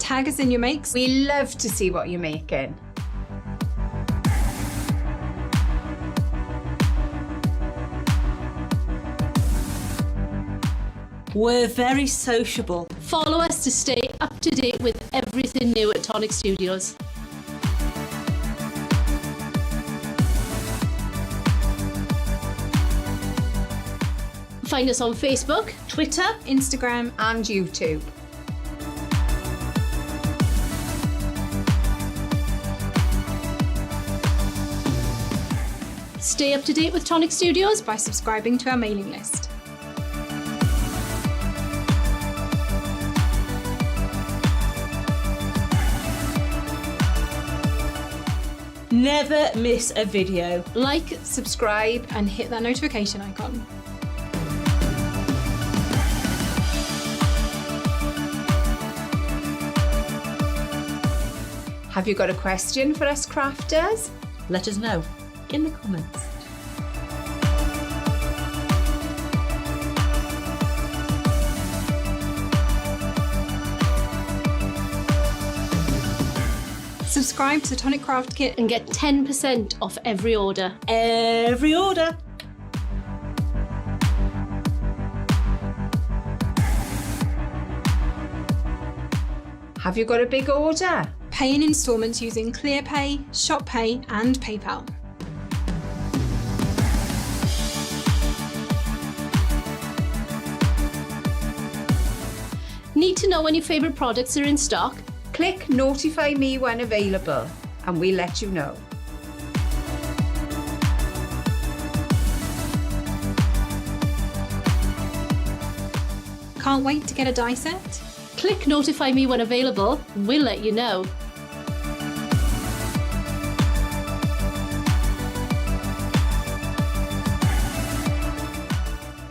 Tag us in your makes. We love to see what you're making. We're very sociable. Follow us to stay up to date with everything new at Tonic Studios. Find us on Facebook, Twitter, Instagram, And YouTube. stay up to date with Tonic Studios. by subscribing to our mailing list. never miss a video. Like, Subscribe and hit that notification icon. Have you got a question for us crafters? Let us know in the comments. Subscribe to the Tonic Craft Kit and get 10% off every order. Every order. Have you got a big order? Pay in instalments using ClearPay, ShopPay and PayPal. Need to know when your favourite products are in stock? Click notify me when available and we'll let you know. Can't wait to get a die set? Click notify me when available, we'll let you know.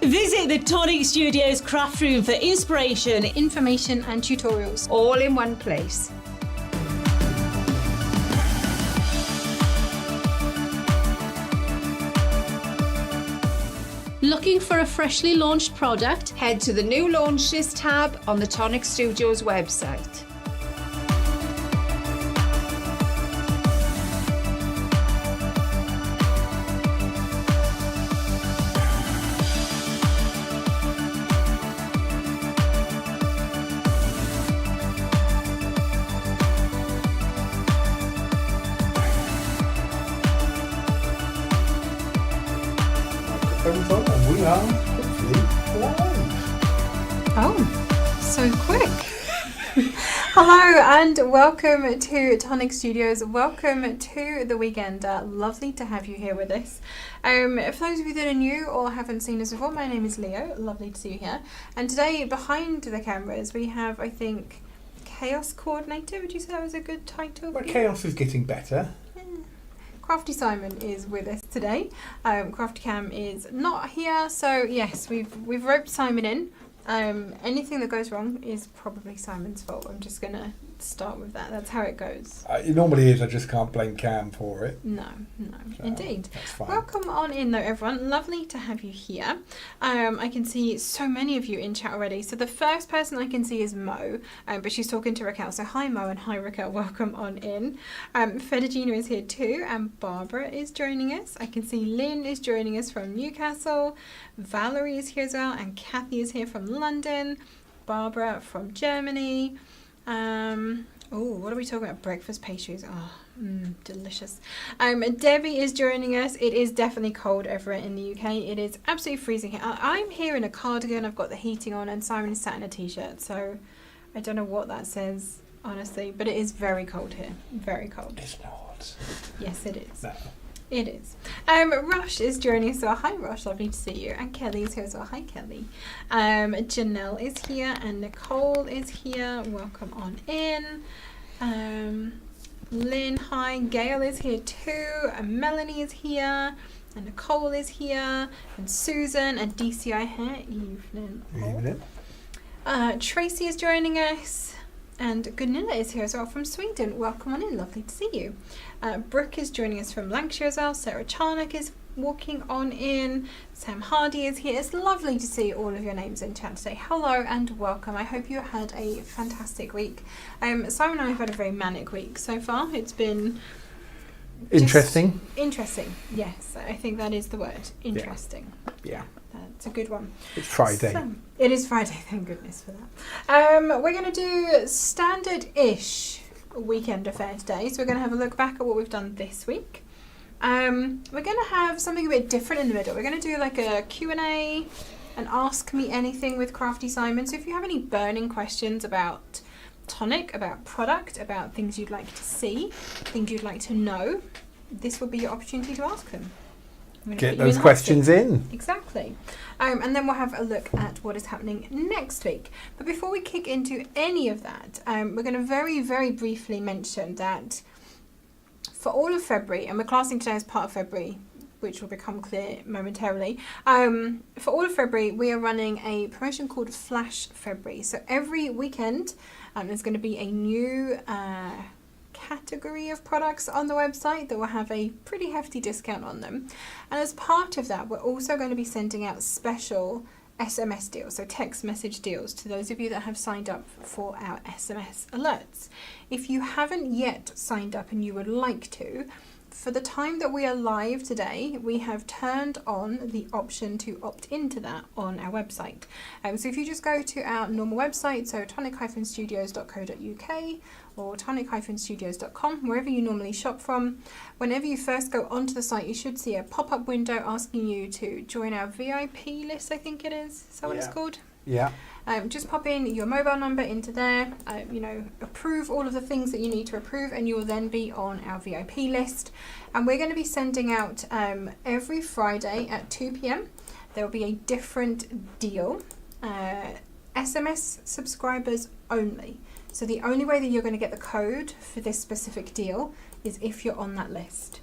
Visit the Tonic Studios craft room for inspiration. Information and tutorials. All in one place. Looking for a freshly launched product? Head to the new launches tab on the Tonic Studios website. And we are hopefully live. Oh, so quick. Hello and welcome to Tonic Studios. Welcome to the weekend. Lovely to have you here with us. For those of you that are new or haven't seen us before, my name is Leo. Lovely to see you here. And today behind the cameras we have, I think, Chaos Coordinator. Would you say that was a good title? But chaos is getting better. Crafty Simon is with us today. Crafty Cam is not here, so yes, we've roped Simon in. Anything that goes wrong is probably Simon's fault. I'm just gonna start with that. That's how it goes. It normally is, I just can't blame Cam for it. No, So, indeed. That's fine. Welcome on in though, everyone. Lovely to have you here. I can see so many of you in chat already. So the first person I can see is Mo, but she's talking to Raquel. So hi Mo and hi Raquel, welcome on in. Fedegina is here too, and Barbara is joining us. I can see Lynn is joining us from Newcastle. Valerie is here as well, and Kathy is here from London. Barbara from Germany. Oh, what are we talking about? Breakfast pastries. Oh, delicious. Debbie is joining us. It is definitely cold over in the UK. It is absolutely freezing here. I'm here in a cardigan. I've got the heating on, and Simon is sat in a t-shirt. So I don't know what that says, honestly, but it is very cold here. Very cold. It's not. Yes, it is. No. It is. Rush is joining us. So hi Rush, lovely to see you. And Kelly is here as well. Hi Kelly. Janelle is here and Nicole is here. Welcome on in. Lynn, hi. Gail is here too. And Melanie is here. And Nicole is here. And Susan and DCI here. Evening. Evening. Tracy is joining us. And Gunilla is here as well from Sweden. Welcome on in, lovely to see you. Brooke is joining us from Lancashire as well. Sarah Charnock is walking on in. Sam Hardy is here. It's lovely to see all of your names in chat today. Hello and welcome. I hope you had a fantastic week. Simon and I have had a very manic week so far. It's been Interesting. Interesting, yes. I think that is the word. Interesting. Yeah. That's a good one. It's Friday. So, it is Friday, thank goodness for that. We're going to do standard-ish weekend affair today. So we're going to have a look back at what we've done this week. We're going to have something a bit different in the middle. We're going to do like a Q&A and ask me anything with Crafty Simon. So if you have any burning questions about Tonic, about product, about things you'd like to see, things you'd like to know, this will be your opportunity to ask them. Get those questions in. Exactly. And then we'll have a look at what is happening next week. But before we kick into any of that, we're going to very, very briefly mention that for all of February, and we're classing today as part of February, which will become clear momentarily. For all of February, we are running a promotion called Flash February. So every weekend, there's going to be a new category of products on the website that will have a pretty hefty discount on them. And as part of that, we're also going to be sending out special SMS deals, so text message deals, to those of you that have signed up for our SMS alerts. If you haven't yet signed up and you would like to, for the time that we are live today, we have turned on the option to opt into that on our website. So if you just go to our normal website, so tonic-studios.co.uk or tonic-studios.com, wherever you normally shop from, whenever you first go onto the site, you should see a pop-up window asking you to join our VIP list, I think it is. Is that what it's called? Yeah. Just pop in your mobile number into there, approve all of the things that you need to approve, and you will then be on our VIP list. And we're going to be sending out every Friday at 2 p.m. There will be a different deal, SMS subscribers only. So the only way that you're going to get the code for this specific deal is if you're on that list.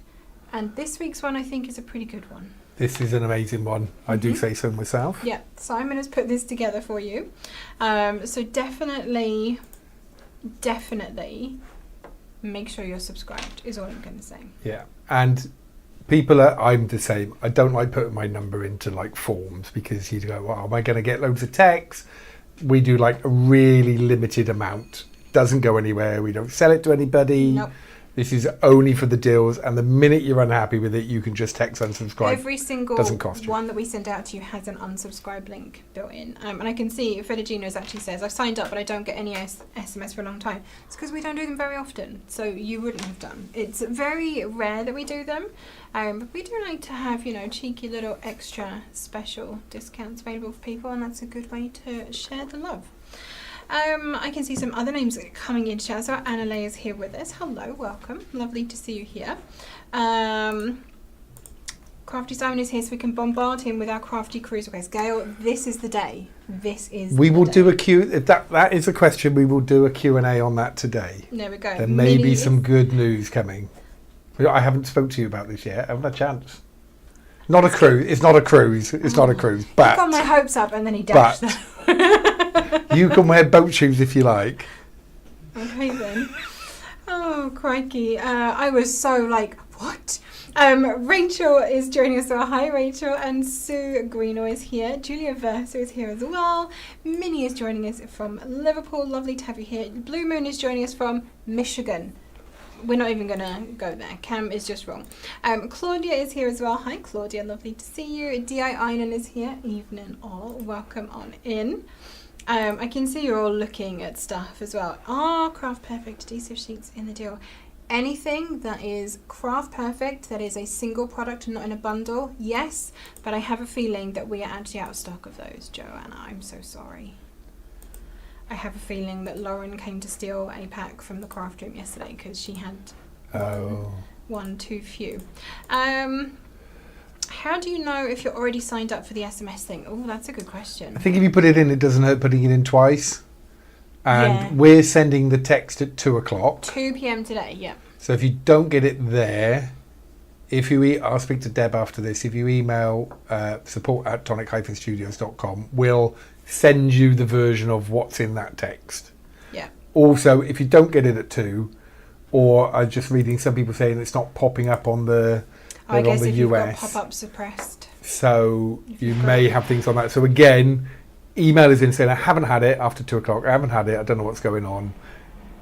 And this week's one, I think, is a pretty good one. This is an amazing one. I do say so myself. Yeah, Simon has put this together for you. So definitely make sure you're subscribed is all I'm going to say. Yeah. And I'm the same. I don't like putting my number into like forms because you go, well, am I going to get loads of texts? We do like a really limited amount. Doesn't go anywhere. We don't sell it to anybody. Nope. This is only for the deals, and the minute you're unhappy with it, you can just text unsubscribe. Every single Doesn't cost you. one that we send out to you has an unsubscribe link built in. And I can see Fedegino's actually says, I've signed up, but I don't get any SMS for a long time. It's because we don't do them very often, so you wouldn't have done. It's very rare that we do them, but we do like to have, cheeky little extra special discounts available for people, and that's a good way to share the love. I can see some other names coming in chat. So Annalay is here with us. Hello, welcome. Lovely to see you here. Crafty Simon is here, so we can bombard him with our crafty cruise request. Gail, this is the day. We will do a Q. If that is a question, we will do a Q&A on that today. There we go. There may be some good news coming. I haven't spoke to you about this yet. I haven't had a chance. Not a cruise. It's not a cruise. It's not a cruise. But I got my hopes up, and then he dashed them. You can wear boat shoes if you like. Okay then. Oh crikey! I was so like, what? Rachel is joining us. So hi, Rachel, and Sue Greeno is here. Julia Versa is here as well. Minnie is joining us from Liverpool. Lovely to have you here. Blue Moon is joining us from Michigan. We're not even going to go there. Cam is just wrong. Claudia is here as well. Hi, Claudia. Lovely to see you. D.I. Einan is here. Evening all. Welcome on in. I can see you're all looking at stuff as well. Craft Perfect adhesive sheets in the deal. Anything that is Craft Perfect, that is a single product and not in a bundle, yes. But I have a feeling that we are actually out of stock of those, Joanna. I'm so sorry. I have a feeling that Lauren came to steal a pack from the craft room yesterday because she had one too few. How do you know if you're already signed up for the SMS thing? Oh, that's a good question. I think if you put it in, it doesn't hurt putting it in twice. And we're sending the text at 2 o'clock. 2 p.m. today, yeah. So if you don't get it there, I'll speak to Deb after this. If you email support@tonic-studios.com, we'll send you the version of what's in that text. Yeah. Also, if you don't get it at 2, or I'm just reading some people saying it's not popping up on the I They're on guess the if you've got US. pop-up suppressed. So you You've may got- have things on that. So again, email us in saying, I haven't had it after 2 o'clock. I haven't had it. I don't know what's going on.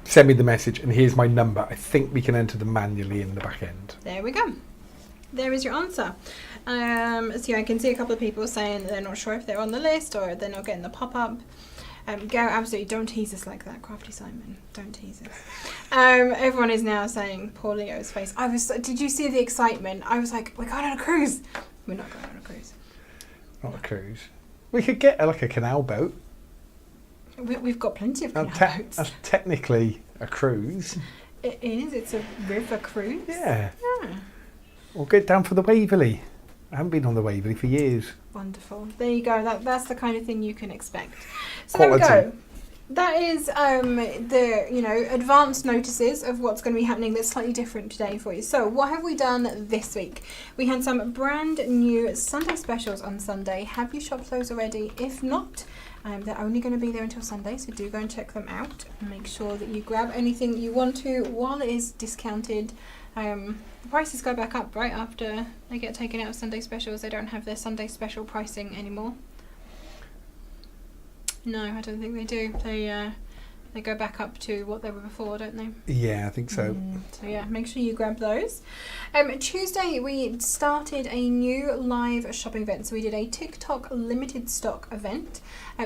Send me the message and here's my number. I think we can enter them manually in the back end. There we go. There is your answer. So yeah, I can see a couple of people saying that they're not sure if they're on the list or they're not getting the pop-up. Go, absolutely, don't tease us like that, Crafty Simon. Don't tease us. Everyone is now saying poor Leo's face. Did you see the excitement? I was like, we're going on a cruise. We're not going on a cruise. Not a cruise. We could get like a canal boat. We've got plenty of canal boats. That's technically a cruise. It is. It's a river cruise. Yeah. Yeah. Or get down for the Waverley. I haven't been on the Waverley for years. Wonderful. There you go. That's the kind of thing you can expect. So Quality. there we go. That is the advanced notices of what's going to be happening that's slightly different today for you. So what have we done this week? We had some brand new Sunday specials on Sunday. Have you shopped those already? If not, they're only going to be there until Sunday, so do go and check them out and make sure that you grab anything you want to while it is discounted. The prices go back up right after they get taken out of Sunday specials. They don't have their Sunday special pricing anymore. No, I don't think they do. They go back up to what they were before, don't they? Yeah, I think so. So yeah, make sure you grab those. Tuesday we started a new live shopping event. So we did a TikTok limited stock event.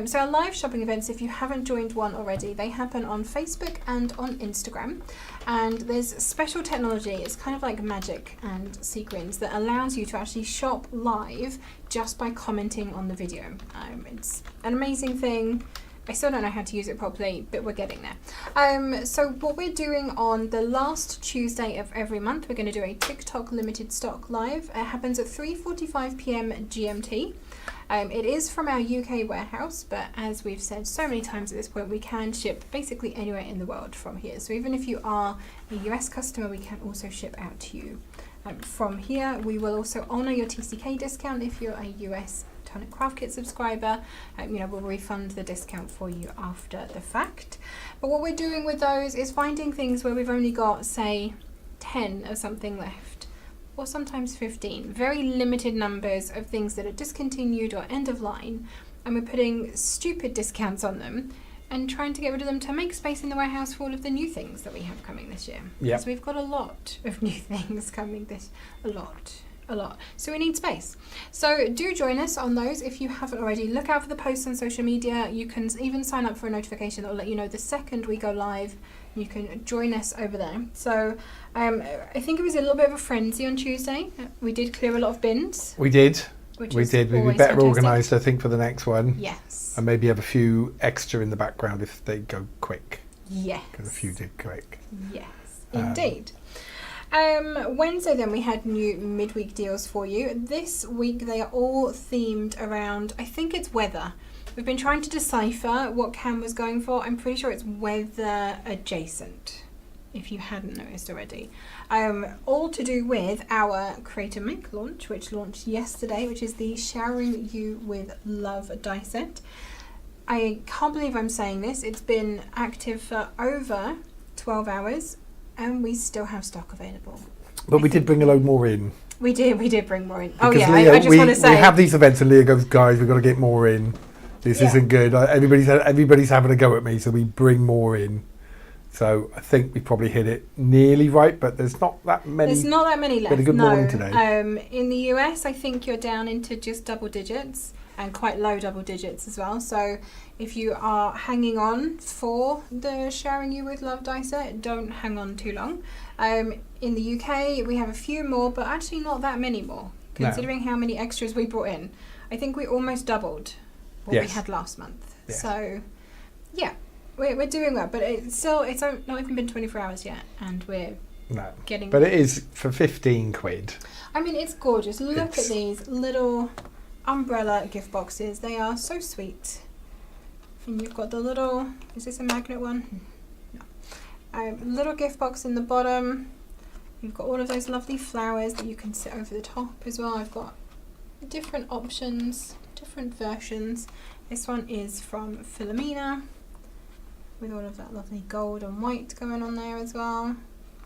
So our live shopping events, if you haven't joined one already, they happen on Facebook and on Instagram. And there's special technology, it's kind of like magic and sequins that allows you to actually shop live just by commenting on the video. It's an amazing thing. I still don't know how to use it properly, but we're getting there. So what we're doing on the last Tuesday of every month, we're going to do a TikTok limited stock live. It happens at 3:45 p.m. GMT. It is from our UK warehouse, but as we've said so many times at this point, we can ship basically anywhere in the world from here. So even if you are a US customer, we can also ship out to you from here. We will also honour your TCK discount if you're a US Tonic Craft Kit subscriber. We'll refund the discount for you after the fact. But what we're doing with those is finding things where we've only got, say, 10 of something left, or sometimes 15. Very limited numbers of things that are discontinued or end of line, and we're putting stupid discounts on them and trying to get rid of them to make space in the warehouse for all of the new things that we have coming this year. Yep. So we've got a lot of new things coming a lot. So we need space. So do join us on those if you haven't already. Look out for the posts on social media. You can even sign up for a notification that will let you know the second we go live. You can join us over there. So I think it was a little bit of a frenzy on Tuesday. We did clear a lot of bins. We did. Which We is did. We'd be always better fantastic. organised, I think, for the next one. Yes. And maybe have a few extra in the background if they go quick. Yes. Because a few did quick. Yes, indeed. Wednesday then we had new midweek deals for you. This week they are all themed around, I think it's weather. We've been trying to decipher what Cam was going for. I'm pretty sure it's weather adjacent, if you hadn't noticed already. All to do with our Create and Make launch, which launched yesterday, which is the Showering You with Love die set. I can't believe I'm saying this. It's been active for over 12 hours. And we still have stock available. But we did bring a load more in. We did bring more in. Because Oh yeah, Leah, I just want to say. we have these events and Leah goes, guys, we've got to get more in. This Yeah. isn't good. Everybody's having a go at me, so we bring more in. So I think we probably hit it nearly right, but there's not that many. There's not that many left. Been a good no. morning today. In the US, I think you're down into just double digits and quite low double digits as well. So if you are hanging on for the Showering You with Love die set, don't hang on too long. In the UK, we have a few more, but actually not that many more, considering how many extras we brought in. I think we almost doubled what we Yes. had last month. Yes. So, yeah, we're doing well, but it's not even been 24 hours yet, and we're No. getting. But it is for 15 quid. I mean, it's gorgeous. Look It's- at these little umbrella gift boxes. They are so sweet. And you've got the little. Is this a magnet one? No. Little gift box in the bottom. You've got all of those lovely flowers that you can sit over the top as well. I've got different options, different versions. This one is from Philomena with all of that lovely gold and white going on there as well.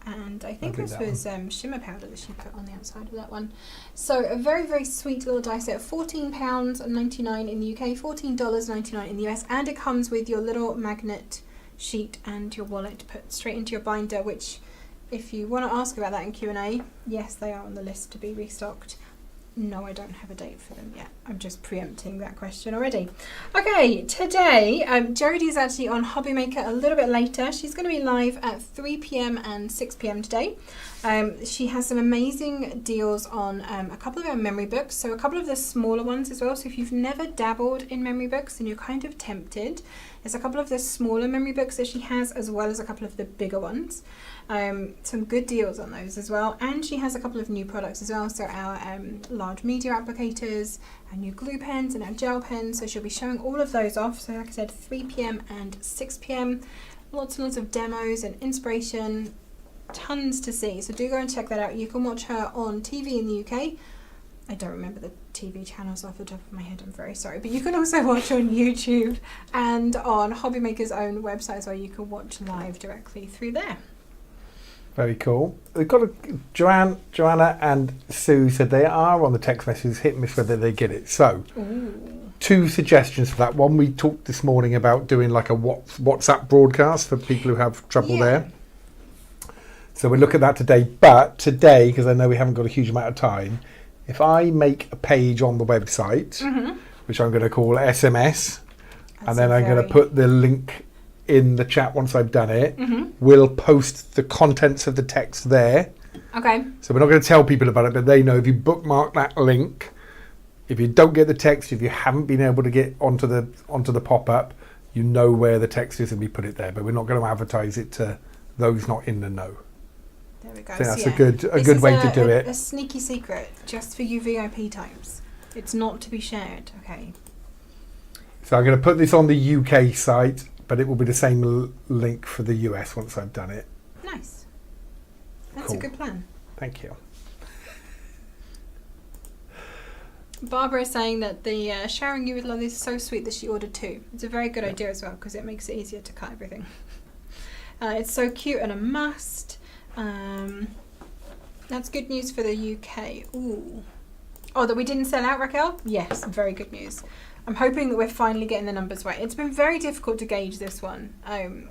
And I think Lovely, this that was shimmer powder that she put on the outside of that one. So a very, very sweet little die set. £14.99 in the UK, $14.99 in the US. And it comes with your little magnet sheet and your wallet put straight into your binder, which if you want to ask about that in Q&A, yes, they are on the list to be restocked. No, I don't have a date for them yet. I'm just preempting that question already. Okay, today, Jodie is actually on Hobbymaker a little bit later. She's going to be live at 3 p.m. and 6 p.m. today. She has some amazing deals on a couple of her memory books, so a couple of the smaller ones as well. So if you've never dabbled in memory books and you're kind of tempted, there's a couple of the smaller memory books that she has, as well as a couple of the bigger ones. Some good deals on those as well. And she has a couple of new products as well. So our large media applicators, our new glue pens and our gel pens. So she'll be showing all of those off. So like I said, 3 p.m. and 6 p.m. Lots and lots of demos and inspiration. Tons to see. So do go and check that out. You can watch her on TV in the UK. I don't remember the TV channels off the top of my head, I'm very sorry. But you can also watch on YouTube and on Hobbymaker's own website, where you can watch live directly through there. Very cool. We've got Joanna and Sue said they are on the text messages, hit and miss whether they get it. So, two suggestions for that. One, we talked this morning about doing like a WhatsApp broadcast for people who have trouble there. So we'll look at that today. But today, because I know we haven't got a huge amount of time, if I make a page on the website, which I'm going to call SMS, and then I'm going to put the link in the chat once I've done it, we'll post the contents of the text there. Okay. So we're not going to tell people about it, but they know if you bookmark that link, if you don't get the text, if you haven't been able to get onto the pop-up, you know where the text is and we put it there. But we're not going to advertise it to those not in the know. There we go. I think that's so a good way to do it. A sneaky secret, just for you VIP types. It's not to be shared, okay? So I'm going to put this on the UK site, but it will be the same link for the US once I've done it. Nice. That's Cool. a good plan. Thank you. Barbara is saying that the sharing you with love is so sweet that she ordered 2. It's a very good idea as well, because it makes it easier to cut everything. It's so cute and a must. That's good news for the UK. Ooh. Oh, that we didn't sell out, Raquel? Yes, very good news. I'm hoping that we're finally getting the numbers right. It's been very difficult to gauge this one.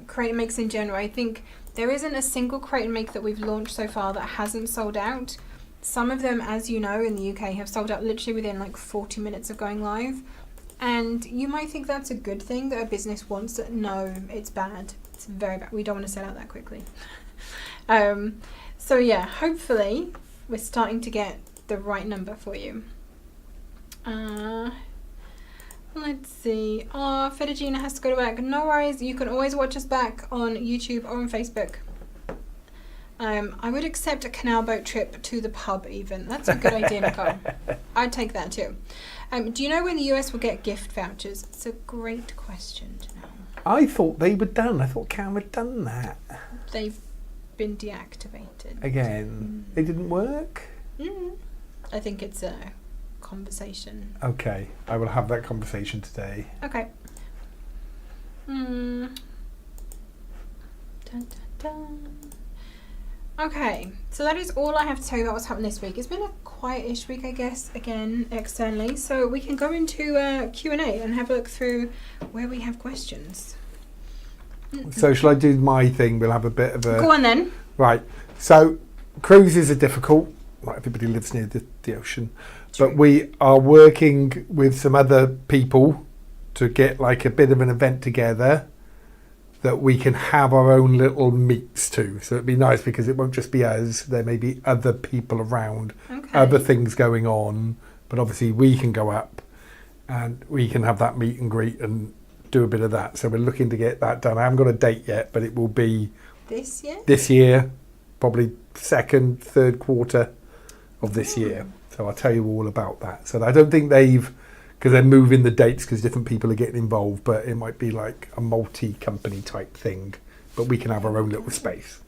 Crate and makes in general. I think there isn't a single crate and make that we've launched so far that hasn't sold out. Some of them, as you know, in the UK have sold out literally within like 40 minutes of going live. And you might think that's a good thing, that a business wants it. No, it's bad. It's very bad. We don't want to sell out that quickly. So yeah, hopefully we're starting to get the right number for you. Let's see. Oh, Fedegina has to go to work. No worries. You can always watch us back on YouTube or on Facebook. I would accept a canal boat trip to the pub even. That's a good idea, Nicole. I'd take that too. Do you know when the US will get gift vouchers? It's a great question to know. I thought they were done. I thought Cam had done that. They've been deactivated. Again. It didn't work? I think it's a conversation. Okay. I will have that conversation today. Okay. Dun, dun, dun. Okay, so that is all I have to tell you about what's happened this week. It's been a quiet-ish week, I guess, again, externally. So we can go into Q&A and have a look through where we have questions. So shall I do my thing? We'll have a bit of a... Go on then. Right. So cruises are difficult. Not everybody lives near the ocean. True. But we are working with some other people to get like a bit of an event together that we can have our own little meets to. So it'd be nice because it won't just be us. There may be other people around, other things going on. But obviously we can go up and we can have that meet and greet and do a bit of that. So we're looking to get that done. I haven't got a date yet, but it will be this year? This year, probably second, third quarter of this year. So I'll tell you all about that. So I don't think they've... because they're moving the dates because different people are getting involved, but it might be like a multi-company type thing, but we can have our own little space.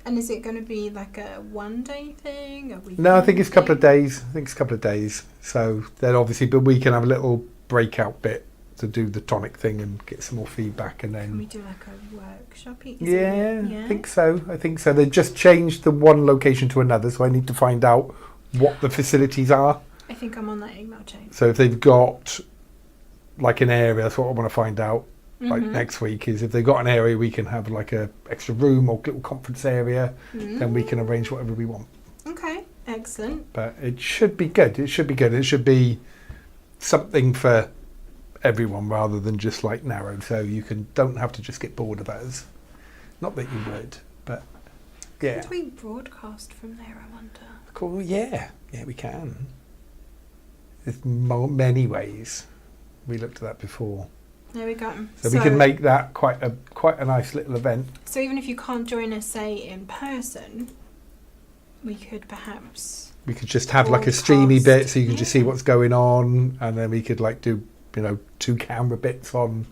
And is it going to be like a one-day thing? No, I think it's a couple of days. So then obviously, but we can have a little breakout bit to do the tonic thing and get some more feedback, and Can we then do like a workshop? I think so. They've just changed the one location to another, so I need to find out what the facilities are. I think I'm on that email chain. So if they've got like an area, that's what I want to find out. Like Mhm. next week is if they've got an area we can have like a extra room or little conference area, then we can arrange whatever we want. Okay, excellent. But it should be good. It should be good. It should be something for everyone rather than just like narrow. So you don't have to just get bored of us. Not that you would, but yeah. Could we broadcast from there, I wonder? Cool. Yeah, we can. There's many ways. We looked at that before. There we go. So we can make that quite a nice little event. So even if you can't join us, say, in person, we could perhaps... We could just have like a streamy Broadcast, bit so you can just see what's going on, and then we could like do, 2 camera bits on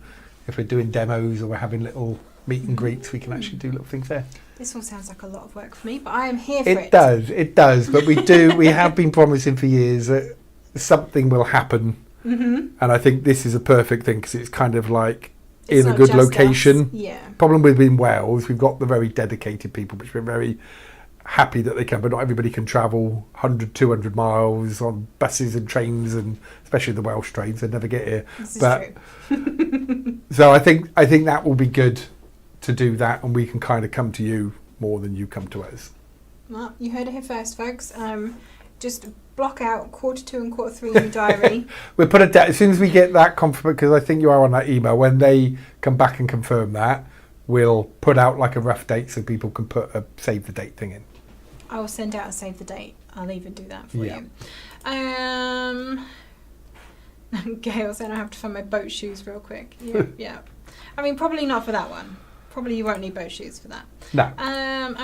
if we're doing demos or we're having little meet and greets, we can actually do little things there. This all sounds like a lot of work for me, but I am here for it. It does, but we have been promising for years that something will happen. Mm-hmm. And I think this is a perfect thing because it's kind of like It's in a not good just location. us. Yeah. Problem with in Wales, we've got the very dedicated people, which we're very happy that they can, but not everybody can travel 100, 200 miles on buses and trains, and especially the Welsh trains, they never get here. This is But true. so I think that will be good to do that, and we can kind of come to you more than you come to us. Well, you heard it here first, folks. Just block out Q2 and Q3 in your diary. We'll put a date as soon as we get that confirmed, because I think you are on that email. When they come back and confirm that, we'll put out like a rough date so people can put a save the date thing in. I will send out a save the date. I'll even do that for Yeah. you. Gail said I have to find my boat shoes real quick. Yeah, yeah. I mean, probably not for that one. Probably you won't need boat shoes for that. No.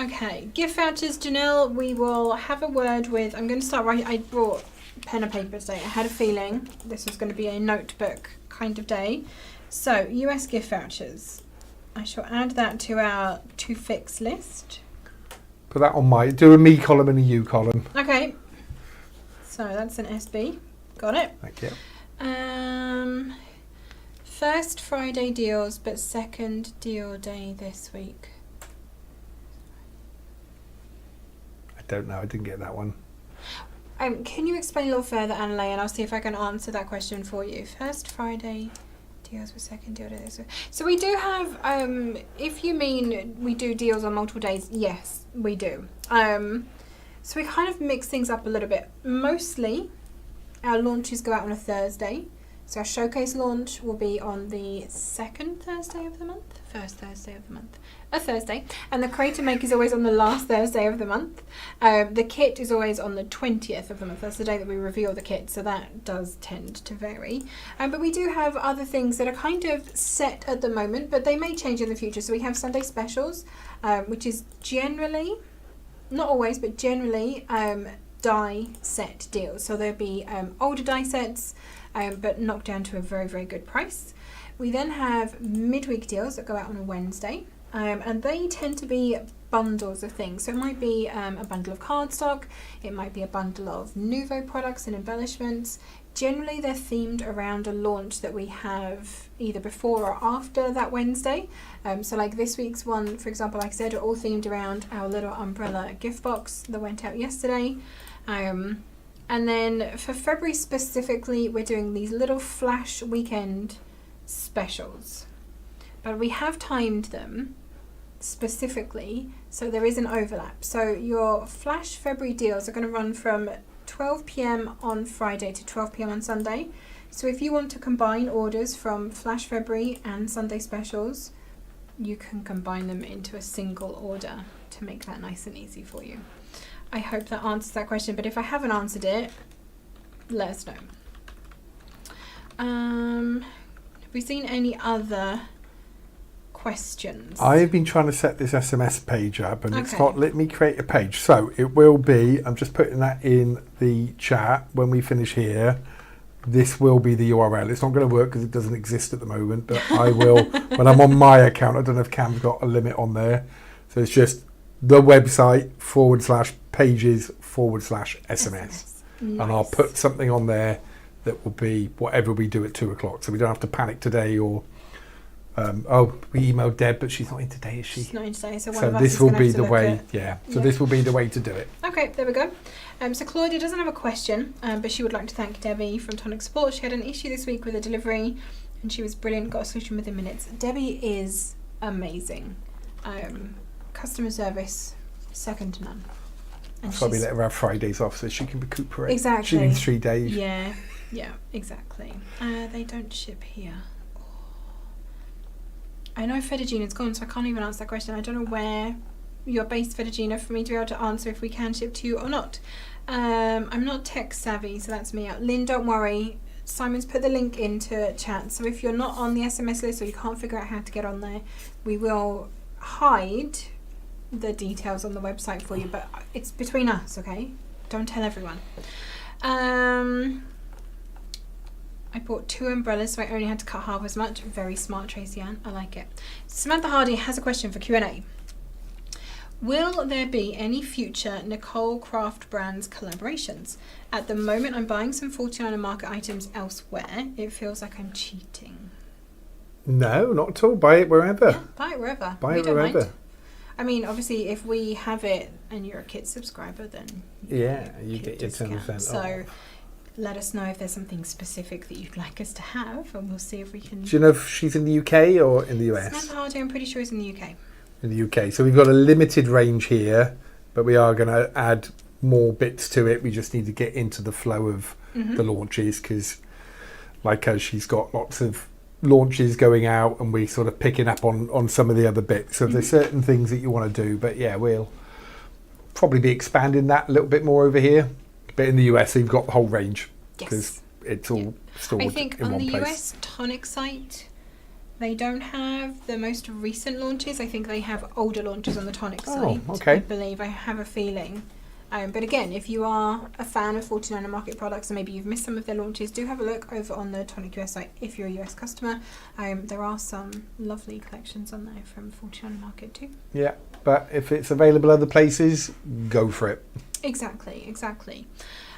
Okay. Gift vouchers, Janelle, we will have a word with... I'm going to start writing... I brought pen and paper today. I had a feeling this was going to be a notebook kind of day. So, US gift vouchers. I shall add that to our to fix list. Put that on do a me column and a you column. Okay. So, that's an SB. Got it. Thank you. First Friday deals, but second deal day this week. I don't know. I didn't get that one. Can you explain a little further, Anna-Leigh, and I'll see if I can answer that question for you. First Friday deals with second deal day this week. So we do have, if you mean we do deals on multiple days, yes, we do. So we kind of mix things up a little bit. Mostly, our launches go out on a Thursday. So our showcase launch will be on the second Thursday of the month, first Thursday of the month, a Thursday. And the Creator Make is always on the last Thursday of the month. The kit is always on the 20th of the month. That's the day that we reveal the kit, so that does tend to vary. But we do have other things that are kind of set at the moment, but they may change in the future. So we have Sunday specials, which is generally, not always, but generally die set deals. So there'll be older die sets, but knocked down to a very, very good price. We then have midweek deals that go out on a Wednesday, and they tend to be bundles of things. So it might be a bundle of cardstock, it might be a bundle of Nouveau products and embellishments. Generally they're themed around a launch that we have either before or after that Wednesday. So like this week's one, for example, like I said, are all themed around our little umbrella gift box that went out yesterday. And then for February specifically, we're doing these little flash weekend specials. But we have timed them specifically so there is an overlap. So your flash February deals are going to run from 12 p.m. on Friday to 12 p.m. on Sunday. So if you want to combine orders from flash February and Sunday specials, you can combine them into a single order to make that nice and easy for you. I hope that answers that question, but if I haven't answered it, let us know. Have we seen any other questions? I've been trying to set this SMS page up and it's Okay. not let me create a page. So it will be, I'm just putting that in the chat when we finish here. This will be the URL. It's not going to work because it doesn't exist at the moment, but I will, when I'm on my account, I don't know if Cam's got a limit on there. So it's just the website /pages/SMS. Nice. And I'll put something on there that will be whatever we do at 2:00. So we don't have to panic today or, we emailed Deb, but she's not in today, is she? She's not in today, so one So of us this is will gonna be have to the look way, at- yeah. So Yeah. this will be the way to do it. Okay, there we go. So Claudia doesn't have a question, but she would like to thank Debbie from Tonic Support. She had an issue this week with a delivery, and she was brilliant, got a solution within minutes. Debbie is amazing. Customer service, second to none. And That's why we she's- let her have Fridays off so she can recuperate. Exactly. She needs 3 days. Yeah, exactly. They don't ship here. I know Fettuccine's gone, so I can't even answer that question. I don't know where you're based, Fettuccine, for me to be able to answer if we can ship to you or not. I'm not tech savvy, so that's me out. Lynn, don't worry. Simon's put the link into chat, so if you're not on the SMS list or you can't figure out how to get on there, we will hide the details on the website for you, but it's between us, okay? Don't tell everyone. I bought 2 umbrellas, so I only had to cut half as much. Very smart, Tracy Ann. I like it. Samantha Hardy has a question for Q&A. Will there be any future Nicole Craft Brands collaborations? At the moment, I'm buying some 49er market items elsewhere. It feels like I'm cheating. No, not at all. Buy it wherever. Yeah, buy it wherever. Buy We it don't wherever. mind. I mean, obviously, if we have it and you're a Kit subscriber, then Yeah, you Kit get your discount. 10% So off. let us know if there's something specific that you'd like us to have, and we'll see if we can. Do you know if she's in the UK or in the US? Samantha Hardy, I'm pretty sure is in the UK. In the UK. So we've got a limited range here, but we are going to add more bits to it. We just need to get into the flow of the launches because, like us, she's got lots of launches going out and we sort of picking up on some of the other bits. So there's certain things that you want to do, but yeah, we'll probably be expanding that a little bit more over here. But in the US, you've got the whole range because it's all stored I think in on one the place. US Tonic site, they don't have the most recent launches. I think they have older launches on the Tonic Oh, site. okay. I believe. I have a feeling. But again, if you are a fan of 49er Market products and maybe you've missed some of their launches, do have a look over on the Tonic US site if you're a US customer. There are some lovely collections on there from 49er Market too. Yeah, but if it's available other places, go for it. Exactly.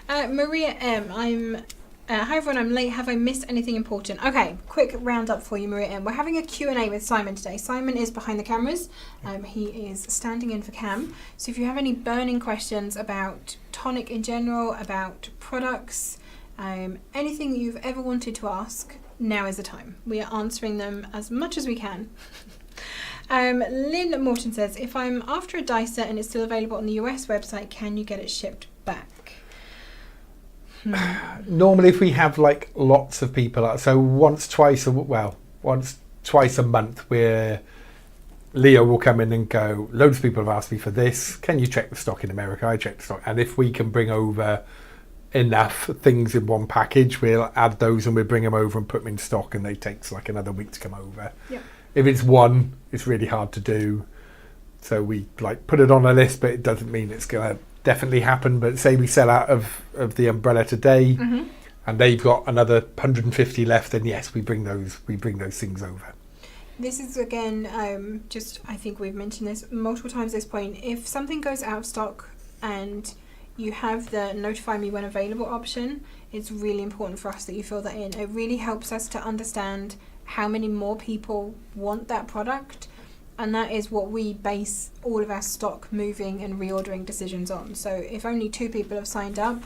Maria M. Hi everyone, I'm late. Have I missed anything important? Okay, quick roundup for you, Maria M. We're having a Q&A with Simon today. Simon is behind the cameras. He is standing in for Cam. So if you have any burning questions about Tonic in general, about products, anything that you've ever wanted to ask, now is the time. We are answering them as much as we can. Lynn Morton says, if I'm after a dicer and it's still available on the US website, can you get it shipped back? Normally, if we have like lots of people, so once, twice a month, where Leo will come in and go, loads of people have asked me for this. Can you check the stock in America? I check the stock. And if we can bring over enough things in one package, we'll add those and we'll bring them over and put them in stock, and they take like another week to come over. Yep. If it's one, it's really hard to do. So we like put it on a list, but it doesn't mean it's going to definitely happen. But say we sell out of the umbrella today, and they've got another 150 left, then yes, we bring those things over. This is again, I think we've mentioned this multiple times at this point. If something goes out of stock and you have the notify me when available option, it's really important for us that you fill that in. It really helps us to understand how many more people want that product, and that is what we base all of our stock moving and reordering decisions on. So if only 2 people have signed up,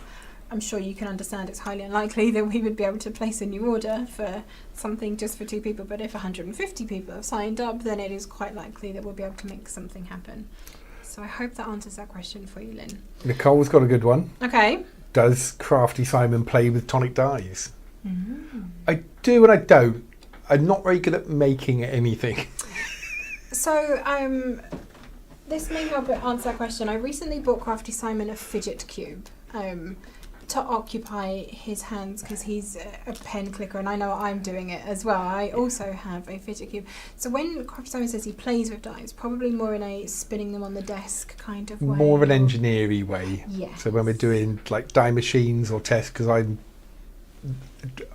I'm sure you can understand it's highly unlikely that we would be able to place a new order for something just for 2 people. But if 150 people have signed up, then it is quite likely that we'll be able to make something happen. So I hope that answers that question for you, Lynn. Nicole's got a good one. Okay. Does Crafty Simon play with tonic dyes? I do and I don't. I'm not very good at making anything. So this may help answer that question. I recently bought Crafty Simon a fidget cube to occupy his hands because he's a pen clicker, and I know I'm doing it as well. I also have a fidget cube. So when Crafty Simon says he plays with dies, probably more in a spinning them on the desk kind of way. More of an engineering way. Yeah. So when we're doing like die machines or tests, because when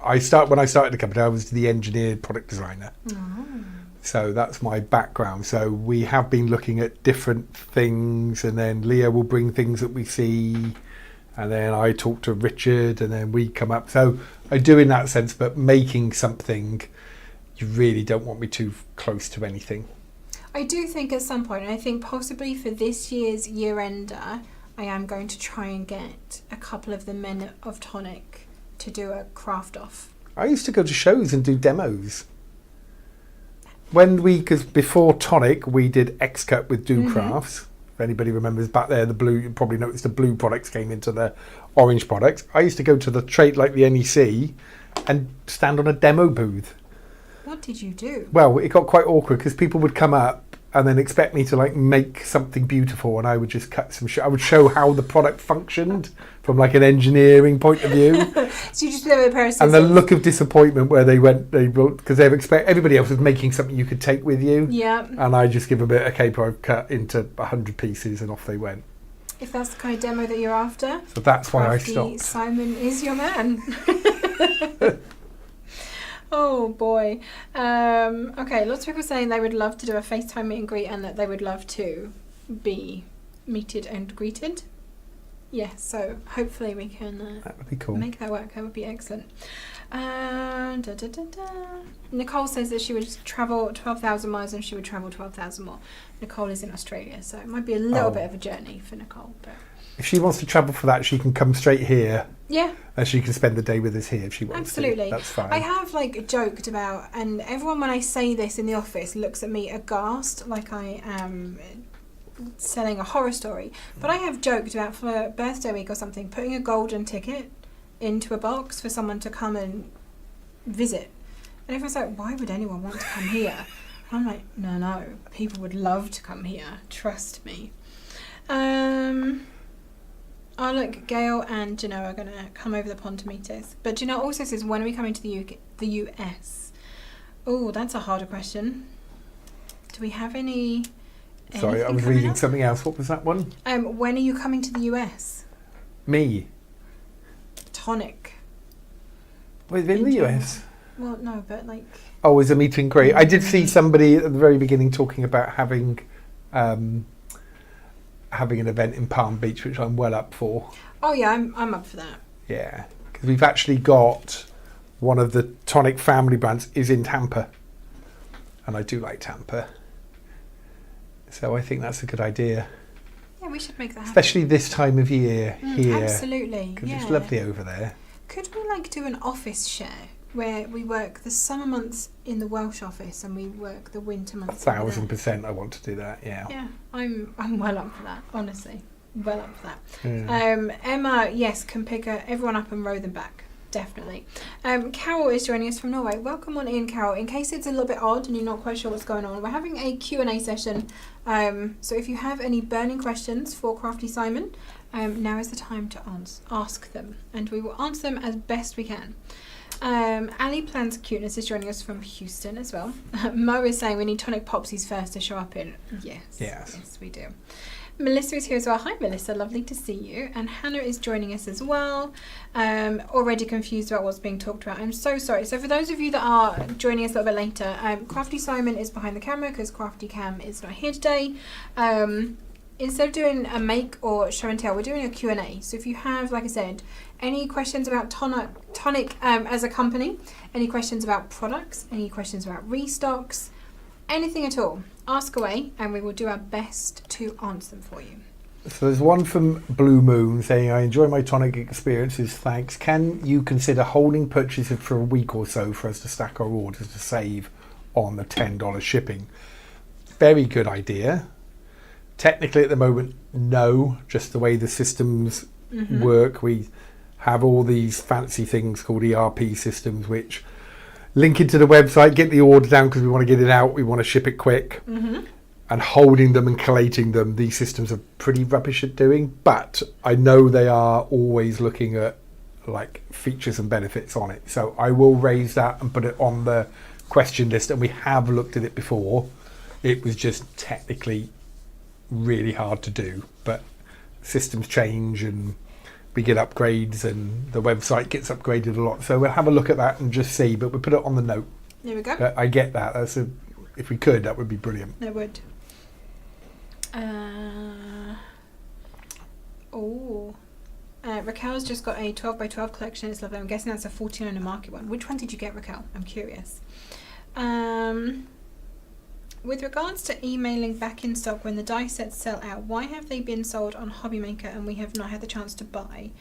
I started the company, I was the engineer product designer. Oh. So that's my background. So we have been looking at different things, and then Leo will bring things that we see, and then I talk to Richard, and then we come up. So I do in that sense, but making something, you really don't want me too close to anything. I do think at some point, and I think possibly for this year's year-ender, I am going to try and get a couple of the men of Tonic to do a craft off. I used to go to shows and do demos. Because before Tonic, we did X-Cut with Do Crafts. If anybody remembers back there, the blue, you probably noticed the blue products came into the orange products. I used to go to the trade like the NEC and stand on a demo booth. What did you do? Well, it got quite awkward because people would come up and then expect me to like make something beautiful, and I would just cut some I would show how the product functioned from like an engineering point of view. So you just did it with a pair of scissors. And the look of disappointment where because everybody else was making something you could take with you. Yeah. And I just give them a bit of paper I've cut into 100 pieces and off they went. If that's the kind of demo that you're after. So that's why Crafty I stopped. Simon is your man. Oh boy. Okay, lots of people saying they would love to do a FaceTime meet and greet and that they would love to be meeted and greeted. Yeah, so hopefully we can That would be cool. make that work. That would be excellent. Nicole says that she would travel 12,000 miles and she would travel 12,000 more. Nicole is in Australia, so it might be a little bit of a journey for Nicole. But If she wants to travel for that, she can come straight here. yeah. And she can spend the day with us here if she wants Absolutely. to. That's fine. I have like joked about, and everyone when I say this in the office looks at me aghast, like I am selling a horror story. But I have joked about for birthday week or something, putting a golden ticket into a box for someone to come and visit. And everyone's like, why would anyone want to come here? And I'm like, no, people would love to come here. Trust me. Oh look, Gail and Janelle are going to come over the pond to meet us. But Janelle also says, when are we coming to the US? Oh, that's a harder question. Do we have any... Sorry, I anything was coming reading up? something else. What was that one? When are you coming to the US? Me. Tonic. Within the US? Well, no, but like... Oh, as a meet and greet. I did see somebody at the very beginning talking about having an event in Palm Beach, which I'm well up for. Oh yeah, I'm up for that. Yeah, because we've actually got one of the Tonic family brands is in Tampa, and I do like Tampa, so I think that's a good idea, Yeah, we should make that happen. especially this time of year here, Absolutely, because yeah. it's lovely over there. Could we like do an office share where we work the summer months in the Welsh office and we work the winter months over there? 1,000% I want to do that. Yeah. I'm well up for that, honestly. Well up for that. Yeah. Emma, yes, can pick everyone up and row them back. Definitely. Carol is joining us from Norway. Welcome on in, Carol. In case it's a little bit odd and you're not quite sure what's going on, we're having a Q&A session. So if you have any burning questions for Crafty Simon, now is the time to ask them. And we will answer them as best we can. Ali Plans Cuteness is joining us from Houston as well. Mo is saying we need Tonic Popsies first to show up in. Yes, we do. Melissa is here as well. Hi Melissa, lovely to see you. And Hannah is joining us as well. Already confused about what's being talked about. I'm so sorry. So for those of you that are joining us a little bit later, Crafty Simon is behind the camera because Crafty Cam is not here today. Instead of doing a make or show and tell, we're doing a Q&A. So if you have, like I said, any questions about Tonic as a company, any questions about products, any questions about restocks, anything at all, ask away and we will do our best to answer them for you. So there's one from Blue Moon saying, I enjoy my Tonic experiences, thanks. Can you consider holding purchases for a week or so for us to stack our orders to save on the $10 shipping? Very good idea. Technically at the moment, no, just the way the systems work. We have all these fancy things called ERP systems which link into the website, get the order down because we want to get it out, we want to ship it quick. And holding them and collating them, these systems are pretty rubbish at doing, but I know they are always looking at like features and benefits on it. So I will raise that and put it on the question list, and we have looked at it before. It was just technically really hard to do, but systems change and we get upgrades and the website gets upgraded a lot, so we'll have a look at that and just see, but we'll put it on the note. There we go. But I get that. If we could, that would be brilliant. It would. Raquel's just got a 12 by 12 collection. It's lovely. I'm guessing that's a 14 market one. Which one did you get, Raquel? I'm curious. With regards to emailing back in stock when the die sets sell out, why have they been sold on Hobbymaker and we have not had the chance to buy,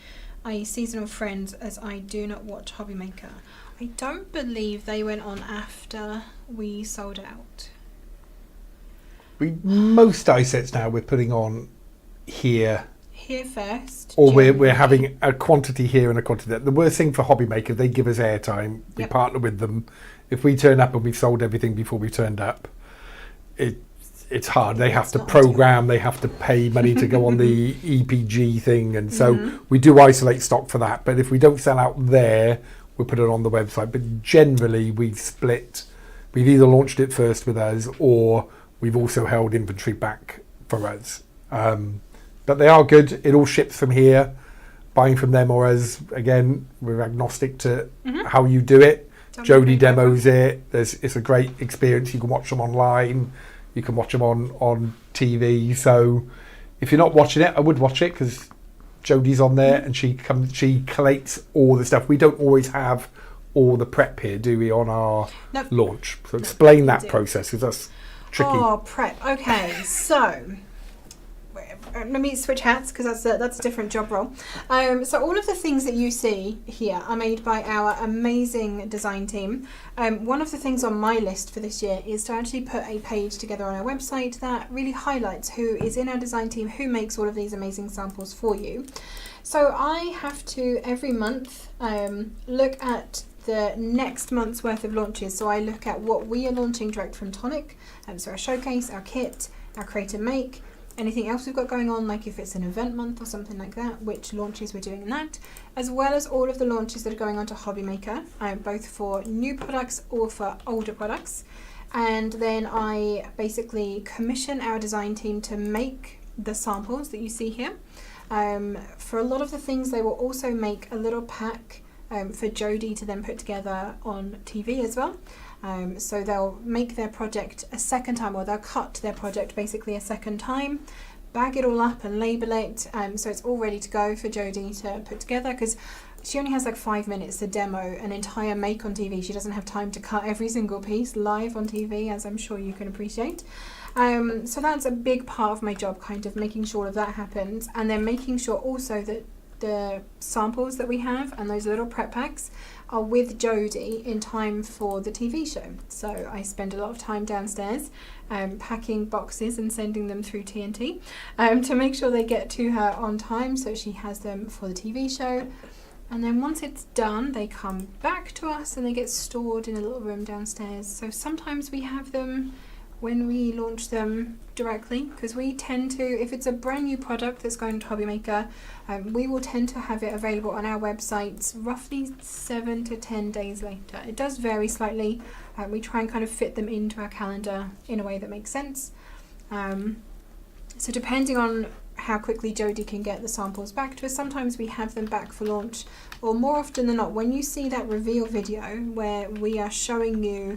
i.e. seasonal friends, as I do not watch Hobbymaker? I don't believe they went on after we sold out. Most die sets now we're putting on here First, or we're having a quantity here and a quantity there. The worst thing for Hobbymaker, they give us airtime. We partner with them. If we turn up and we've sold everything before we turned up, it's hard. They have to program, they have to pay money to go on the EPG thing, and so we do isolate stock for that. But if we don't sell out there, we'll put it on the website. But generally we've split. We've either launched it first with us or we've also held inventory back for us. But they are good. It all ships from here. Buying from them or us, again, we're agnostic to how you do it. Jodie demos it. It's a great experience. You can watch them online. You can watch them on TV. So if you're not watching it, I would watch it because Jodie's on there and she collates all the stuff. We don't always have all the prep here, do we, on our launch? So explain that process because that's tricky. Oh, prep. Okay, so let me switch hats because that's a different job role. So all of the things that you see here are made by our amazing design team. One of the things on my list for this year is to actually put a page together on our website that really highlights who is in our design team, who makes all of these amazing samples for you. So I have to every month look at the next month's worth of launches. So I look at what we are launching direct from Tonic, so our showcase, our kit, our create and make, anything else we've got going on, like if it's an event month or something like that, which launches we're doing in that, as well as all of the launches that are going on to Hobbymaker, both for new products or for older products. And then I basically commission our design team to make the samples that you see here. For a lot of the things, they will also make a little pack for Jodie to then put together on TV as well. So they'll make their project a second time, or they'll cut their project basically a second time, bag it all up and label it, so it's all ready to go for Jodie to put together, because she only has like 5 minutes to demo an entire make on TV. She doesn't have time to cut every single piece live on TV, as I'm sure you can appreciate. So that's a big part of my job, kind of making sure that happens, and then making sure also that the samples that we have and those little prep packs are with Jodie in time for the TV show. So I spend a lot of time downstairs packing boxes and sending them through TNT to make sure they get to her on time so she has them for the TV show. And then once it's done, they come back to us and they get stored in a little room downstairs. So sometimes we have them when we launch them directly, because we tend to, if it's a brand new product that's going to Hobbymaker, we will tend to have it available on our websites roughly 7 to 10 days later. It does vary slightly. We try and kind of fit them into our calendar in a way that makes sense. So depending on how quickly Jodie can get the samples back to us, sometimes we have them back for launch, or more often than not, when you see that reveal video where we are showing you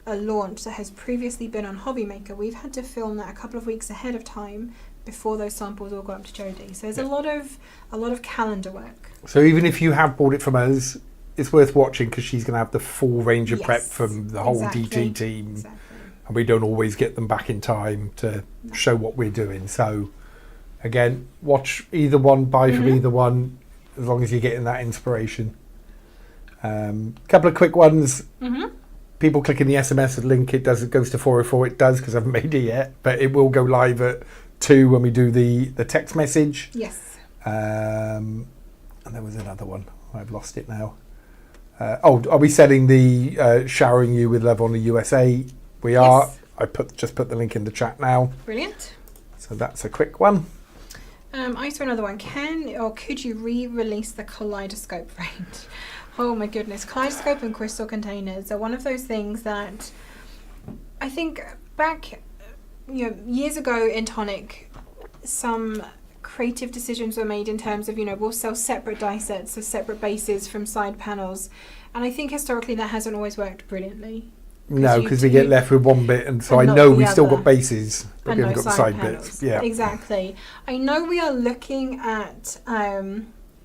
a launch that has previously been on Hobbymaker, we've had to film that a couple of weeks ahead of time before those samples all go up to Jodie. So there's a lot of calendar work. So even if you have bought it from us, it's worth watching because she's going to have the full range of prep from the whole DT team. Exactly. And we don't always get them back in time to show what we're doing. So again, watch either one, buy from either one, as long as you're getting that inspiration. Couple of quick ones. People clicking the SMS link, it goes to 404. It does, because I haven't made it yet, but it will go live at 2 when we do the text message. Yes. And there was another one. I've lost it now. Are we selling the Showering You with Love on the USA? We are. Yes. I just put the link in the chat now. Brilliant. So that's a quick one. I saw another one. Could you re-release the Kaleidoscope range? Oh my goodness, Kaleidoscope and crystal containers are one of those things that I think back, years ago in Tonic, some creative decisions were made in terms of, we'll sell separate die sets, so separate bases from side panels, and I think historically that hasn't always worked brilliantly. No, because we get left with one bit, and so I know we've still got bases, but we haven't got the side bits. Yeah, exactly. I know we are looking at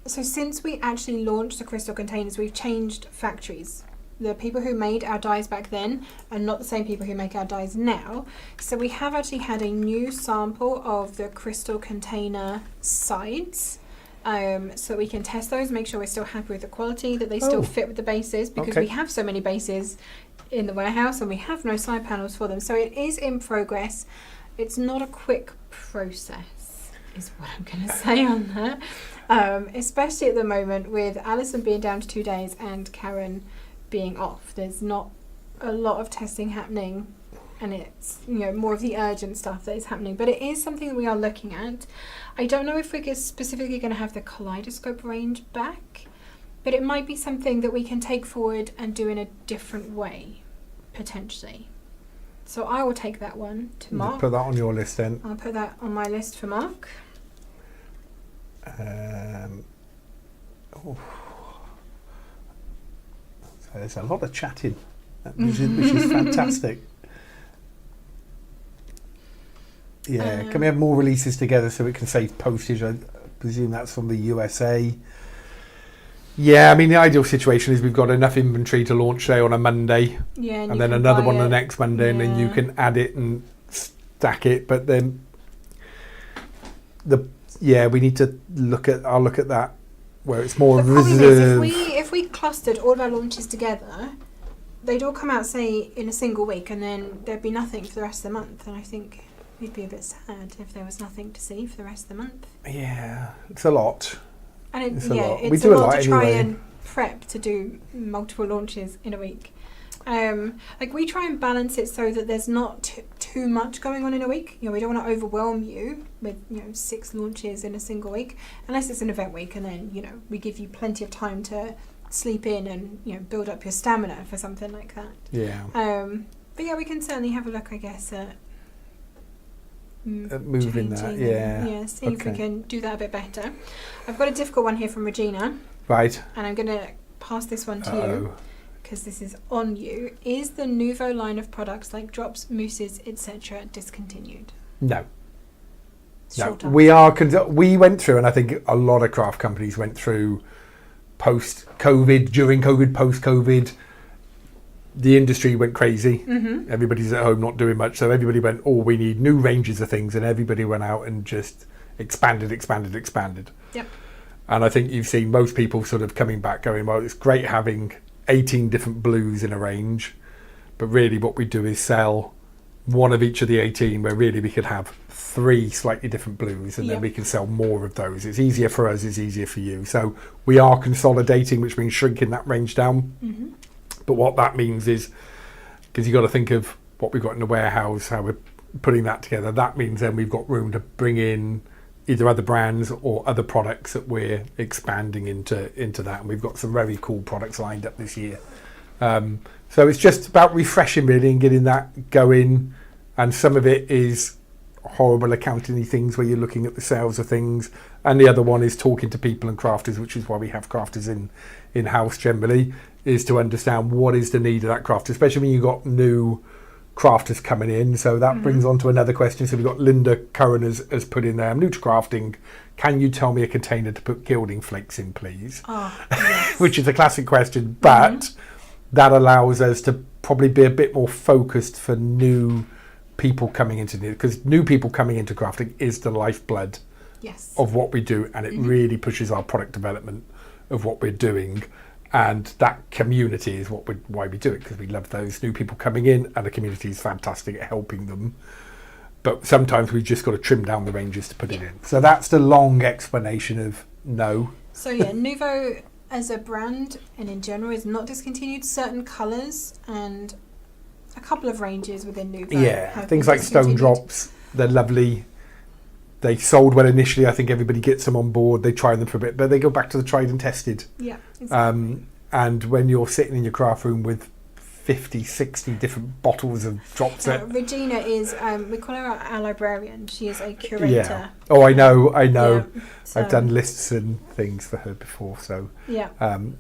So since we actually launched the crystal containers, we've changed factories. The people who made our dies back then are not the same people who make our dies now. So we have actually had a new sample of the crystal container sides. So we can test those, make sure we're still happy with the quality, that they still fit with the bases, because we have so many bases in the warehouse and we have no side panels for them. So it is in progress. It's not a quick process, is what I'm going to say on that. Especially at the moment with Alison being down to 2 days and Karen being off. There's not a lot of testing happening, and it's, you know, more of the urgent stuff that is happening, but it is something that we are looking at. I don't know if we're specifically going to have the kaleidoscope range back, but it might be something that we can take forward and do in a different way, potentially. So I will take that one to Mark. Put that on your list then. I'll put that on my list for Mark. So there's a lot of chatting, which is fantastic. Yeah, can we have more releases together so it can save postage? I presume that's from the USA. Yeah, I mean, the ideal situation is we've got enough inventory to launch, say, on a Monday, and then another one the next Monday, and then you can add it and stack it. But then, we need to look at. I'll look at that where it's more reserved. If we clustered all of our launches together, they'd all come out, say, in a single week, and then there'd be nothing for the rest of the month. And I think we'd be a bit sad if there was nothing to see for the rest of the month. Yeah, it's a lot. And it's a lot to try and prep to do multiple launches in a week. Like, we try and balance it so that there's not too much going on in a week. You know, we don't want to overwhelm you with, 6 launches in a single week, unless it's an event week, and then, we give you plenty of time to sleep in and, build up your stamina for something like that. Yeah. But yeah, we can certainly have a look, I guess, at moving that. Yeah. See if we can do that a bit better. I've got a difficult one here from Regina. Right. And I'm going to pass this one to you, because this is on you. Is the Nouveau line of products like drops, mousses, etc. discontinued? No. Short No. We went through, and I think a lot of craft companies went through post-COVID, during COVID, post-COVID. The industry went crazy. Mm-hmm. Everybody's at home not doing much, so everybody went, we need new ranges of things, and everybody went out and just expanded. Yep. And I think you've seen most people sort of coming back going, well, it's great having 18 different blues in a range, but really what we do is sell one of each of the 18, where really we could have 3 slightly different blues, and then we can sell more of those. It's easier for us, it's easier for you. So we are consolidating, which means shrinking that range down. Mm-hmm. But what that means is, because you've got to think of what we've got in the warehouse, how we're putting that together, that means then we've got room to bring in either other brands or other products that we're expanding into that. And we've got some very cool products lined up this year. So it's just about refreshing really and getting that going. And some of it is horrible accounting-y things where you're looking at the sales of things. And the other one is talking to people and crafters, which is why we have crafters in-house generally, is to understand what is the need of that crafter, especially when you've got new crafters coming in. So that brings on to another question. So we've got Linda Curran has put in there, I'm new to crafting. Can you tell me a container to put gilding flakes in, please? Yes. Which is a classic question, but that allows us to probably be a bit more focused for new people coming into it, because new people coming into crafting is the lifeblood of what we do, and it really pushes our product development of what we're doing. And that community is why we do it, because we love those new people coming in, and the community is fantastic at helping them. But sometimes we've just got to trim down the ranges to put it in. So that's the long explanation of no. So yeah, Nouveau as a brand and in general is not discontinued. Certain colours and a couple of ranges within Nouveau. Yeah, things like stone drops, they're lovely. They sold well initially. I think everybody gets them on board. They try them for a bit, but they go back to the tried and tested. Yeah, exactly. And when you're sitting in your craft room with 50, 60 different bottles of drops. Regina is, we call her our librarian. She is a curator. Yeah. Oh, I know. Yeah, so I've done lists and things for her before, so yeah,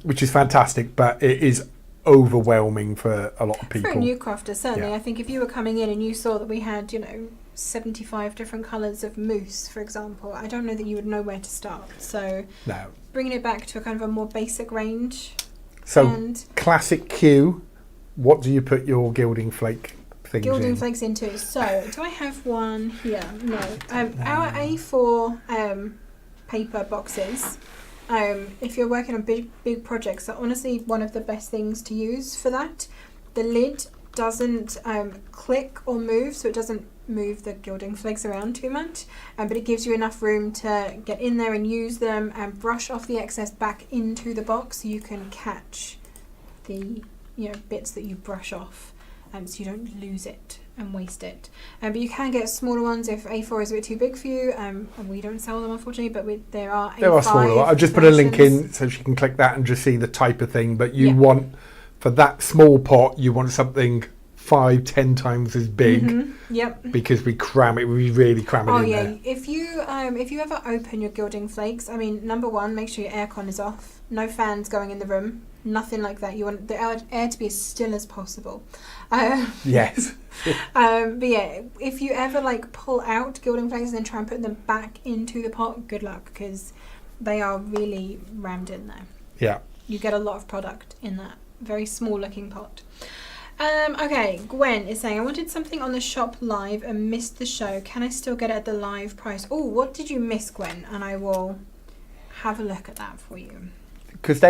which is fantastic, but it is overwhelming for a lot of people. For a new crafter, certainly. Yeah. I think if you were coming in and you saw that we had, 75 different colours of mousse, for example, I don't know that you would know where to start. So no. bringing it back to a kind of a more basic range. So And classic Q. What do you put your gilding flake things gilding in? flakes into. So, do I have one here? No. Our A4 paper boxes. If you're working on big projects, are honestly one of the best things to use for that. The lid doesn't click or move, so it doesn't move the gilding flakes around too much, but it gives you enough room to get in there and use them and brush off the excess back into the box so you can catch the bits that you brush off, so you don't lose it and waste it. But you can get smaller ones if A4 is a bit too big for you, and we don't sell them unfortunately, but there are smaller ones. I've just put a link in so she can click that and just see the type of thing, but you want, for that small pot, you want something 5-10 times as big. Yep. Because we really cram it in there. If you ever open your gilding flakes, I mean, number one, make sure your aircon is off. No fans going in the room. Nothing like that. You want the air to be as still as possible. Yes. But yeah, if you ever pull out gilding flakes and then try and put them back into the pot, good luck, because they are really rammed in there. Yeah. You get a lot of product in that very small looking pot. Okay, Gwen is saying, I wanted something on the shop live and missed the show. Can I still get it at the live price? Oh, what did you miss, Gwen? And I will have a look at that for you. Because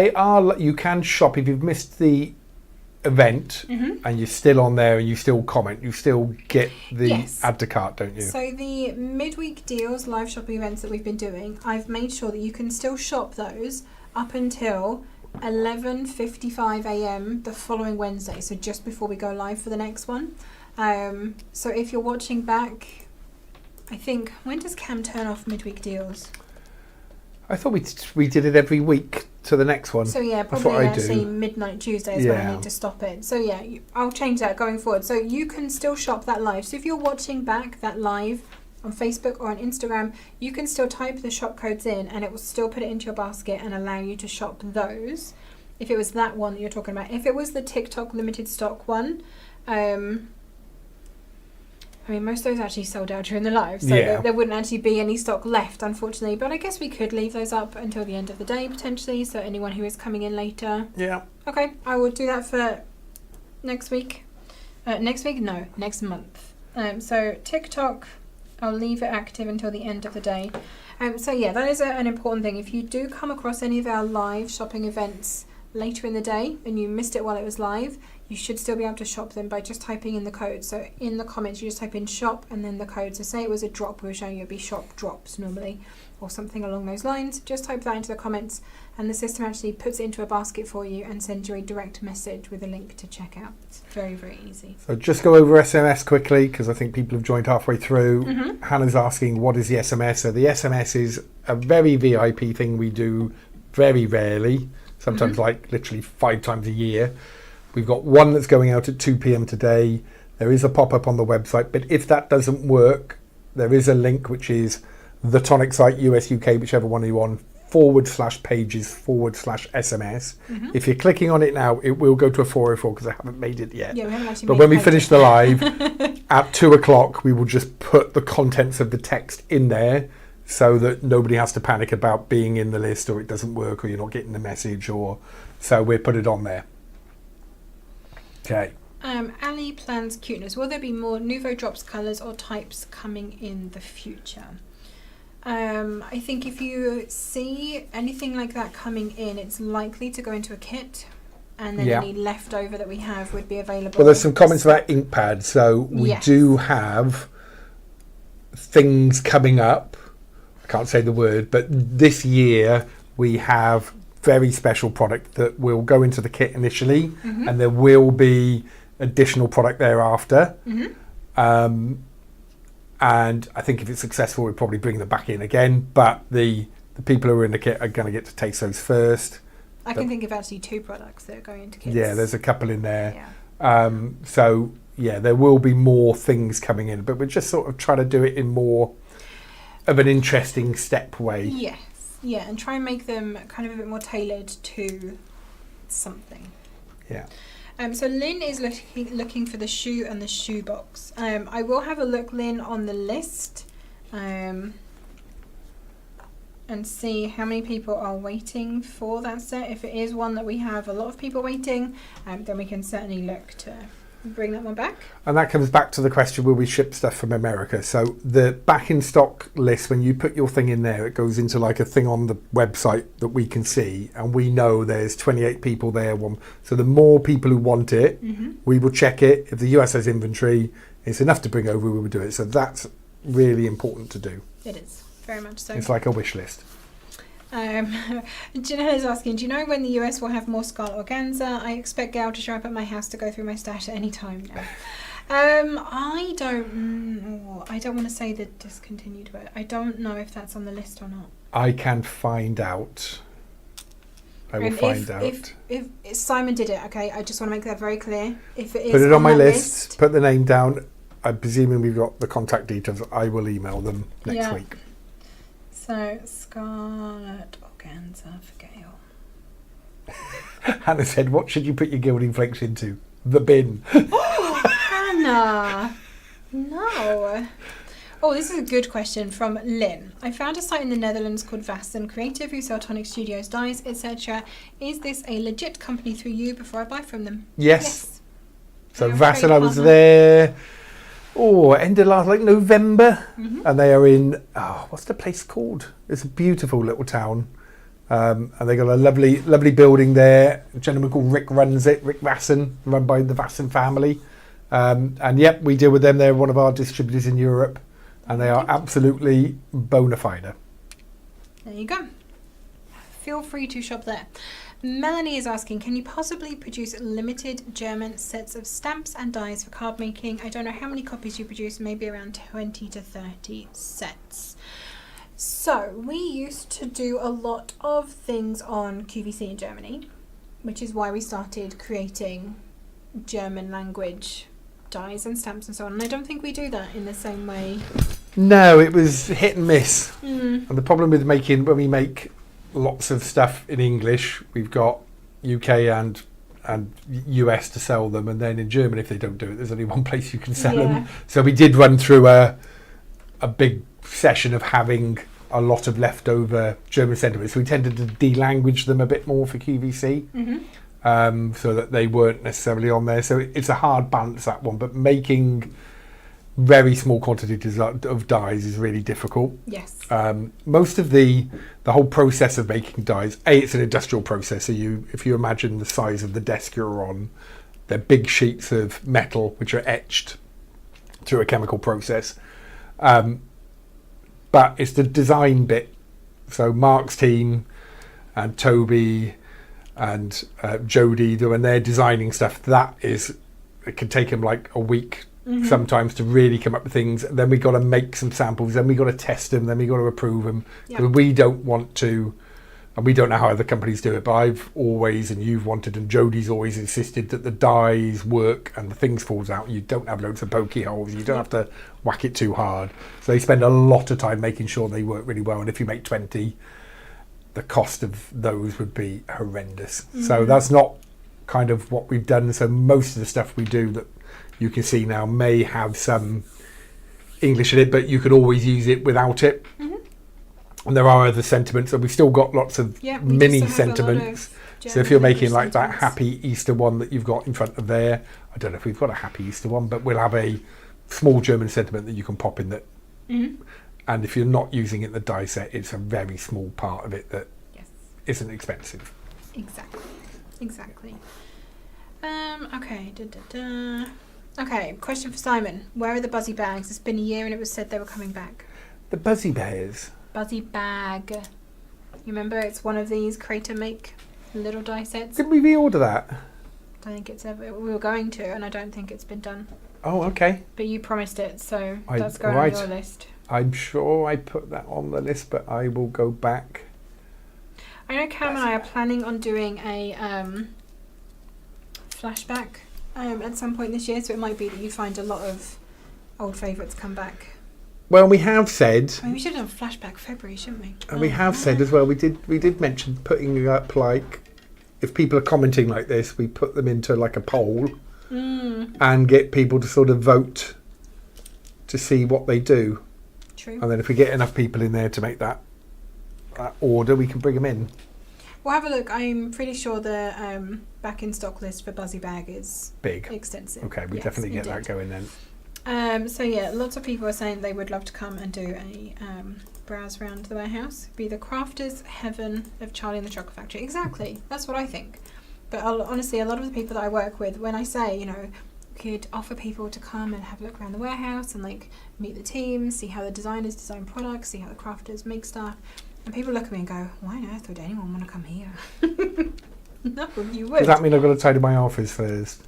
you can shop if you've missed the event and you're still on there and you still comment, you still get the add to cart, don't you? So the midweek deals, live shopping events that we've been doing, I've made sure that you can still shop those up until 11:55 a.m. the following Wednesday, so just before we go live for the next one. So if you're watching back, I think, when does Cam turn off midweek deals? I thought we did it every week to the next one. So yeah, probably actually midnight Tuesday is when I need to stop it. So yeah, I'll change that going forward. So you can still shop that live. So if you're watching back that live on Facebook or on Instagram, you can still type the shop codes in and it will still put it into your basket and allow you to shop those. If it was that one that you're talking about. If it was the TikTok limited stock one, I mean, most of those actually sold out during the live, so there wouldn't actually be any stock left, unfortunately. But I guess we could leave those up until the end of the day, potentially, so anyone who is coming in later. Yeah. Okay, I will do that for next week. Next month. So TikTok, I'll leave it active until the end of the day. So yeah, that is an important thing. If you do come across any of our live shopping events later in the day and you missed it while it was live, you should still be able to shop them by just typing in the code. So in the comments, you just type in shop and then the code. So say it was a drop, we were showing you it'd be shop drops normally, or something along those lines. Just type that into the comments and the system actually puts it into a basket for you and sends you a direct message with a link to check out. It's very, very easy. So just go over SMS quickly, because I think people have joined halfway through. Hannah's asking, what is the SMS? So the SMS is a very VIP thing we do very rarely, sometimes literally 5 times a year. We've got one that's going out at 2 p.m. today. There is a pop-up on the website, but if that doesn't work, there is a link which is the Tonic site, US, UK, whichever one you're on, /pages/SMS. If you're clicking on it now, it will go to a 404 because I haven't made it yet. Yeah, we haven't actually but made when we pages. finish the live at 2 o'clock, we will just put the contents of the text in there so that nobody has to panic about being in the list or it doesn't work or you're not getting the message, or so we'll put it on there. Okay. Ali plans cuteness. Will there be more Nouveau Drops colours or types coming in the future? I think if you see anything like that coming in, it's likely to go into a kit, and then any leftover that we have would be available. Well, there's some comments about ink pads. So we do have things coming up. I can't say the word, but this year we have very special product that will go into the kit initially, and there will be additional product thereafter. And I think if it's successful, we'll probably bring them back in again. But the people who are in the kit are going to get to taste those first. I can think of actually 2 products that are going into kits. Yeah, there's a couple in there. Yeah. So yeah, there will be more things coming in, but we're just sort of trying to do it in more of an interesting step way. Yes. Yeah, and try and make them kind of a bit more tailored to something. Yeah. So Lynn is looking for the shoe and the shoe box. I will have a look, Lynn, on the list. And and see how many people are waiting for that set. If it is one that we have a lot of people waiting, then we can certainly look to bring that one back. And that comes back to the question, will we ship stuff from America? So the back in stock list, when you put your thing in there, it goes into like a thing on the website that we can see, and we know there's 28 people there. So the more people who want it, we will check it. If the US has inventory, it's enough to bring over, we will do it. So that's really important to do. It is, very much so. It's like a wish list. Janelle is asking, do you know when the US will have more scarlet organza? I expect Gail to show up at my house to go through my stash at any time now. I don't want to say the discontinued, but I don't know if that's on the list or not. I can find out. I will find out. If Simon did it, okay, I just want to make that very clear. If it is put it on my that list, put the name down. I'm presuming we've got the contact details. I will email them next week. So, scarlet organza for Gail. Hannah said, what should you put your gilding flakes into? The bin. Hannah! No. Oh, this is a good question from Lynn. I found a site in the Netherlands called Vassen Creative who sell Tonic Studios dyes, etc. Is this a legit company through you before I buy from them? Yes. So They're a Vassen, great I was partner. there, end of last, like November. And they are in, what's the place called? It's a beautiful little town. And they got a lovely building there. A gentleman called Rick runs it, Rick Vassen, run by the Vassen family. And yep, we deal with them. They're one of our distributors in Europe. And they are absolutely bona fide. There you go. Feel free to shop there. Melanie is asking, can you possibly produce limited German sets of stamps and dies for card making? I don't know how many copies you produce, maybe around 20 to 30 sets. So, we used to do a lot of things on QVC in Germany, which is why we started creating German language dies and stamps and so on. And I don't think we do that in the same way. No, it was hit and miss. Mm. And the problem with when we make lots of stuff in English, we've got UK and US to sell them, and then in German, if they don't do it, there's only one place you can sell them. So we did run through a big session of having a lot of leftover German sentiments. So we tended to de-language them a bit more for QVC, so that they weren't necessarily on there. So it's a hard balance, that one, but making very small quantities of dyes is really difficult. Yes. Most of the whole process of making dyes, it's an industrial process. So if you imagine the size of the desk you're on, they're big sheets of metal which are etched through a chemical process. But it's the design bit. So Mark's team and Toby and Jodie, when they're designing stuff, it can take them like a week sometimes to really come up with things. Then we got to make some samples, then we got to test them, then we got to approve them. Yeah. We don't want to, and we don't know how other companies do it, but I've always, and you've wanted, and Jodie's always insisted that the dyes work and the things falls out. You don't have loads of pokey holes. You don't have to whack it too hard. So they spend a lot of time making sure they work really well. And if you make 20, the cost of those would be horrendous. So that's not kind of what we've done. So most of the stuff we do that you can see now may have some English in it, but you could always use it without it. And there are other sentiments, and we've still got lots of mini sentiments. So if you're making like that happy Easter one that you've got in front of there, I don't know if we've got a happy Easter one, but we'll have a small German sentiment that you can pop in that. And if you're not using it in the die set, it's a very small part of it that isn't expensive. Exactly. Okay. Okay, question for Simon. Where are the Buzzy bags? It's been a year and it was said they were coming back. The Buzzy Bears. Buzzy bag. You remember? It's one of these creator make little die sets. Didn't we reorder that? I don't think it's ever. We were going to, and I don't think it's been done. Oh, okay. But you promised it, so that's going on your list. I'm sure I put that on the list, but I will go back. I know Cam and I are planning on doing a flashback at some point this year, so it might be that you find a lot of old favourites come back. Well, we have said. I mean, we should have done flashback February, shouldn't we? And we have said as well. We did mention putting up, like, if people are commenting like this, we put them into like a poll and get people to sort of vote to see what they do. True. And then if we get enough people in there to make that order, we can bring them in. We'll have a look. I'm pretty sure the back in stock list for Buzzy Bag is Big. extensive. Okay, we Yes, definitely get that indeed. going then. So yeah, lots of people are saying they would love to come and do a browse around the warehouse. Be the crafter's heaven of Charlie and the Chocolate Factory. Exactly, that's what I think. But honestly, a lot of the people that I work with, when I say, you know, could offer people to come and have a look around the warehouse and like meet the team, see how the designers design products, see how the crafters make stuff, and people look at me and go, "Why on earth would anyone want to come here?" No, you would. Does that mean I've got to tidy my office first?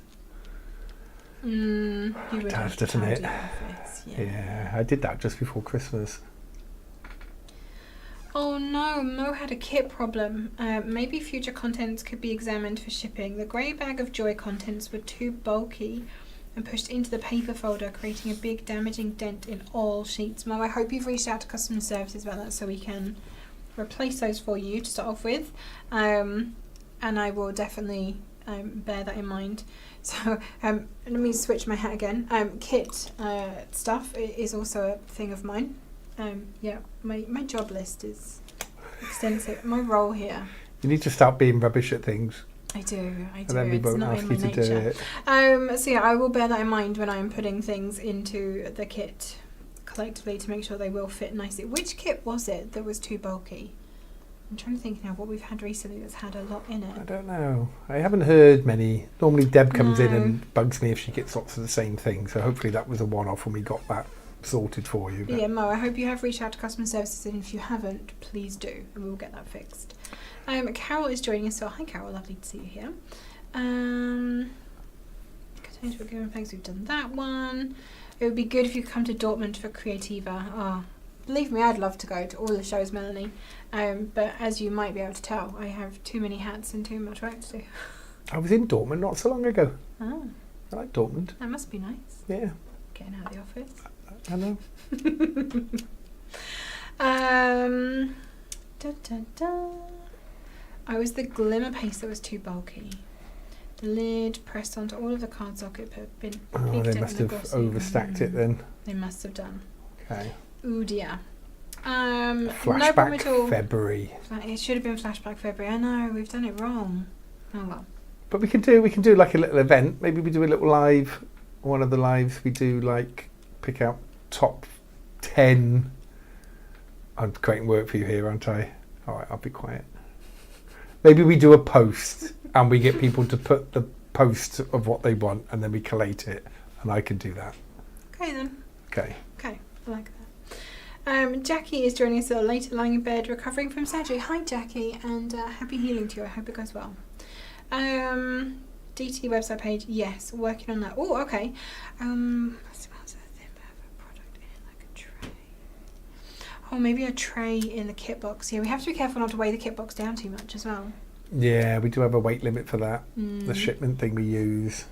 You would does, have to doesn't tidy it? your office, Yeah, I did that just before Christmas. Oh no, Mo had a kit problem. Maybe future contents could be examined for shipping. The grey bag of joy contents were too bulky and pushed into the paper folder, creating a big damaging dent in all sheets. Mo, I hope you've reached out to customer services about that so we can replace those for you to start off with. And I will definitely bear that in mind. So let me switch my hat again. Kit stuff is also a thing of mine. Yeah, my job list is extensive. My role here. You need to start being rubbish at things. I do. And then we It's won't not ask in you my to do nature. it. So yeah, I will bear that in mind when I'm putting things into the kit collectively to make sure they will fit nicely. Which kit was it that was too bulky? I'm trying to think now what we've had recently that's had a lot in I it. don't know. I haven't heard many. Normally Deb comes in No. and bugs me if she gets lots of the same thing. So hopefully that was a one-off and we got that sorted for you. But yeah, Mo, I hope you have reached out to customer services, and if you haven't, please do, and we'll get that fixed. Carol is joining us, so hi Carol, lovely to see you here. Continue to give thanks, we've done that one. It would be good if you could come to Dortmund for Creativa. Oh, believe me, I'd love to go to all the shows, Melanie. But as you might be able to tell, I have too many hats and too much work to do. I was in Dortmund not so long ago. Oh, I like Dortmund. that must be nice, Yeah, getting out of the office. I know. I was the glimmer paste that was too bulky. The lid pressed onto all of the card socket, but been Oh, big they dent must in have the glossy. overstacked it then. They must have done. Okay. Ooh dear. No problem at Flashback all. February. It should have been flashback February. I know, we've done it wrong. Oh well. But we can do like a little event. Maybe we do a little live. One of the lives we do like pick out top 10. I'm creating work for you here, aren't I? All right, I'll be quiet. Maybe we do a post and we get people to put the post of what they want and then we collate it, and I can do that. Okay then. Okay. Okay, I like that. Jackie is joining us a little later, lying in bed, recovering from surgery. Hi Jackie, and happy healing to you. I hope it goes well. DT website page, yes, working on that. Oh, okay. Oh, maybe a tray in the kit box. Yeah, we have to be careful not to weigh the kit box down too much as well. Yeah, we do have a weight limit for that. The shipment thing we use.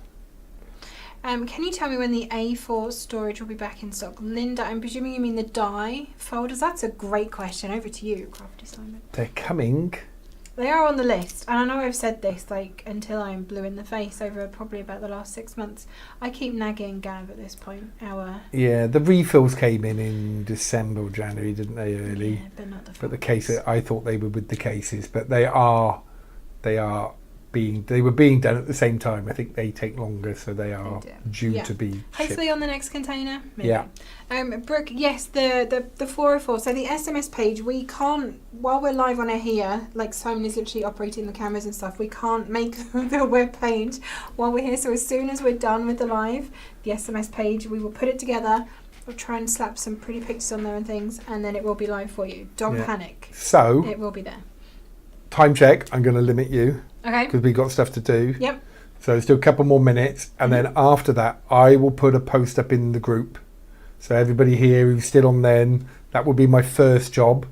Can you tell me when the A4 storage will be back in stock? Linda, I'm presuming you mean the die folders. That's a great question. Over to you, Crafty Simon. They're coming. They are on the list, and I know I've said this like until I'm blue in the face over probably about the last 6 months. I keep nagging Gav at this point. Yeah, the refills came in December or January, didn't they? Early. Yeah, but not the But the folders. case, I thought they were with the cases, but they were being done at the same time. I think they take longer, so they are They do. due Yeah. to be Hopefully shipped. on the next container. Maybe. Yeah. Brooke, yes, the 404. So the SMS page, we can't, while we're live on air here, like Simon is literally operating the cameras and stuff, we can't make the web page while we're here. So as soon as we're done with the live, the SMS page, we will put it together. We'll try and slap some pretty pictures on there and things, and then it will be live for you. Don't Yeah. panic. So, It will be there. time check, I'm going to limit you Okay. because we've got stuff to do. Yep. So let's do a couple more minutes, and then after that, I will put a post up in the group. So everybody here who's still on then, that will be my first job,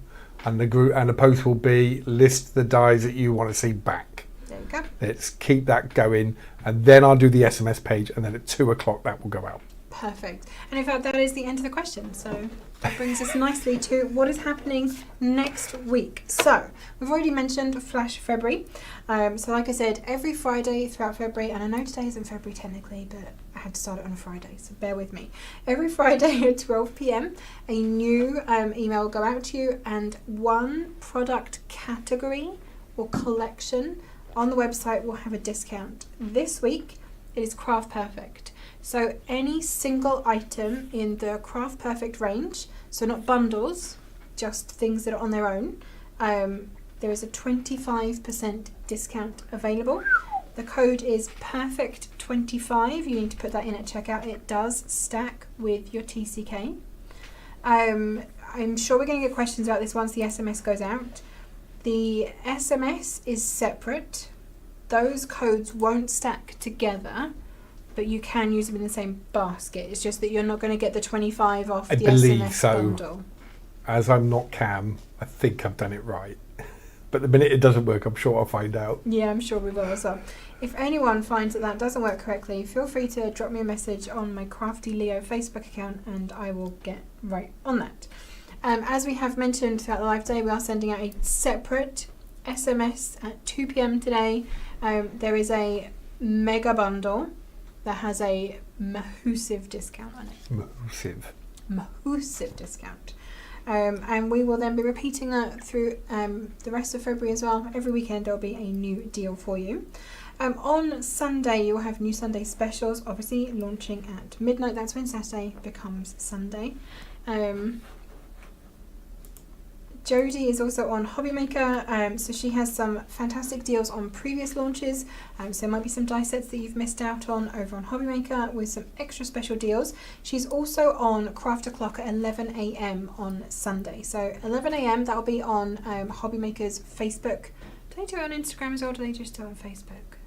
and the group and the post will be list the dies that you want to see back. There you go. Let's keep that going, and then I'll do the SMS page, and then at 2:00 that will go out. Perfect. And in fact, that is the end of the question. So that brings us nicely to what is happening next week. So we've already mentioned Flash February. So like I said, every Friday throughout February, and I know today isn't February technically, but had to start it on a Friday, so bear with me. Every Friday at 12 p.m, a new email will go out to you, and one product category or collection on the website will have a discount. This week it is Craft Perfect. So any single item in the Craft Perfect range, so not bundles, just things that are on their own, there is a 25% discount available. The code is perfect25. You need to put that in at checkout. It does stack with your TCK. I'm sure we're going to get questions about this once the SMS goes out. The SMS is separate. Those codes won't stack together, but you can use them in the same basket. It's just that you're not going to get the 25 off I the believe SMS so. bundle. As I'm not Cam, I think I've done it right. But the minute it doesn't work, I'm sure I'll find out. Yeah, I'm sure we will as well. If anyone finds that doesn't work correctly, feel free to drop me a message on my Crafty Leo Facebook account and I will get right on that. As we have mentioned throughout the live day, we are sending out a separate SMS at 2 p.m. today. There is a mega bundle that has a massive discount on it. Massive discount. And we will then be repeating that through the rest of February as well. Every weekend there will be a new deal for you. On Sunday you will have new Sunday specials, obviously launching at midnight. That's when Saturday becomes Sunday. Jodie is also on Hobbymaker, so she has some fantastic deals on previous launches, so there might be some die sets that you've missed out on over on Hobbymaker with some extra special deals. She's also on Craft O'Clock at 11 a.m. on Sunday, so 11 a.m. that will be on Hobbymaker's Facebook. Do they do it on Instagram as well, or do they just do it on Facebook?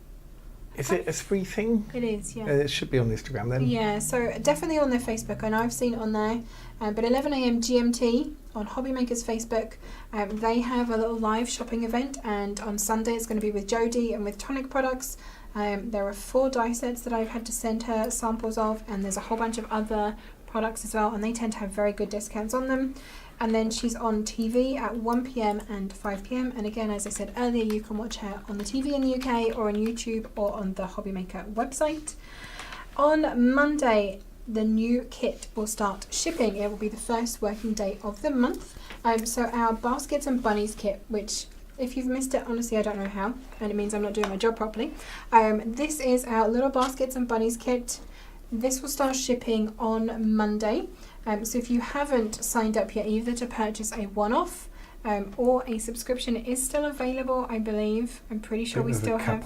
Is it a free thing? It is, yeah. It should be on Instagram then. Yeah, so definitely on their Facebook. I know I've seen it on there. But 11 a.m. GMT on Hobbymaker's Facebook, they have a little live shopping event, and on Sunday it's going to be with Jodie and with Tonic products. There are 4 die sets that I've had to send her samples of, and there's a whole bunch of other products as well, and they tend to have very good discounts on them. And then she's on TV at 1 p.m. and 5 p.m. And again, as I said earlier, you can watch her on the TV in the UK or on YouTube or on the Hobbymaker website. On Monday, the new kit will start shipping. It will be the first working day of the month. So our baskets and bunnies kit, which if you've missed it, honestly, I don't know how, and it means I'm not doing my job properly. This is our little baskets and bunnies kit. This will start shipping on Monday. So if you haven't signed up yet either to purchase a one-off or a subscription, it is still available, I believe. I'm pretty sure we still have a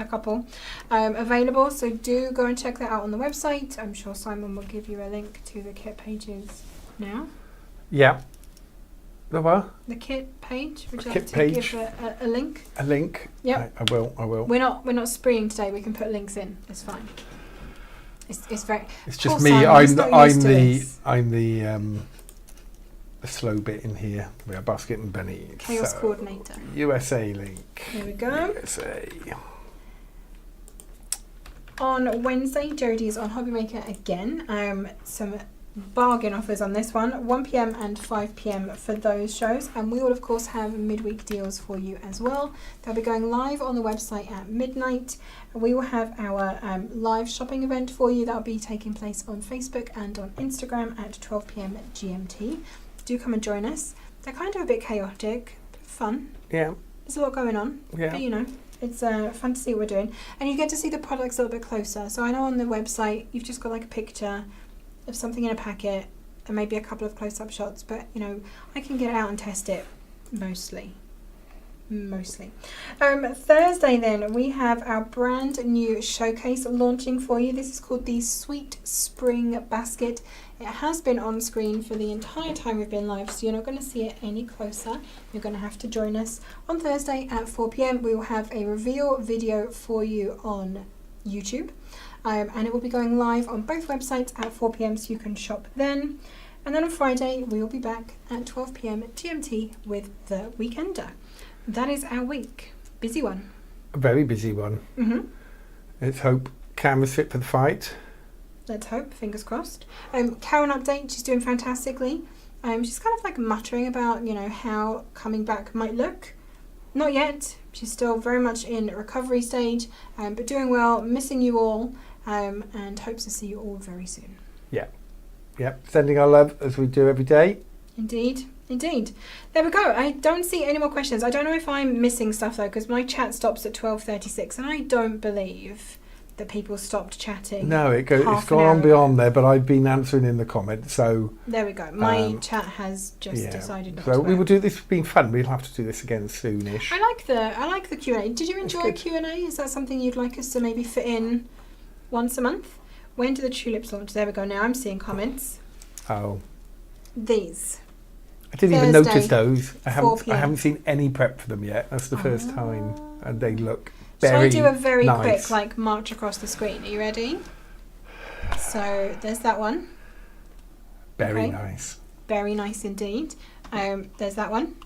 couple available. So do go and check that out on the website. I'm sure Simon will give you a link to the kit pages now. Yeah. The what? The kit page. Would you Kit like to page. give a link? A link? Yep. I will. We're not spreeing today. We can put links in. It's fine. It's very. It's just Poor me. Simon, I'm the slow bit in here. We are basket and bunny. Chaos coordinator. USA link. Here we go. USA. On Wednesday, Jodie is on Hobbymaker again. Some bargain offers on this one, 1 p.m. and 5 p.m. for those shows, and we will of course have midweek deals for you as well. They'll be going live on the website at midnight. We will have our live shopping event for you. That'll be taking place on Facebook and on Instagram at 12 p.m. GMT. Do come and join us. They're kind of a bit chaotic, but fun. Yeah. There's a lot going on, Yeah. but you know, it's fun to see what we're doing, and you get to see the products a little bit closer. So I know on the website you've just got like a picture of something in a packet and maybe a couple of close-up shots, but you know, I can get out and test it mostly. Thursday then we have our brand new showcase launching for you. This is called the Sweet Spring Basket. It has been on screen for the entire time we've been live, so you're not going to see it any closer. You're going to have to join us on Thursday at 4 p.m. We will have a reveal video for you on YouTube, and it will be going live on both websites at 4 p.m. so you can shop then. And then on Friday we will be back at 12 p.m. GMT with the Weekender. That is our week. Busy one. A very busy one. Mm-hmm. Let's hope Cam is fit for the fight. Let's hope. Fingers crossed. Karen update. She's doing fantastically. She's kind of like muttering about, you know, how coming back might look. Not yet. She's still very much in recovery stage, but doing well. Missing you all. and hopes to see you all very soon. Yep, sending our love as we do every day. Indeed. There we go. I don't see any more questions. I don't know if I'm missing stuff though, because my chat stops at 12:36, and I don't believe that people stopped chatting. No, it's gone on beyond there, but I've been answering in the comments, so... There we go. My chat has just decided not to. So we will do this. It's been fun. We'll have to do this again soonish. I like the Q&A. Did you enjoy Q&A? Is that something you'd like us to maybe fit in once a month? When do the tulips launch? There we go. Now I'm seeing comments. Oh. These. I didn't even notice those. I 4 p.m. haven't seen any prep for them yet. That's the first time, and they look very Shall I do a very nice. quick march across the screen? Are you ready? So there's that one. Very nice. Very nice indeed. There's that one.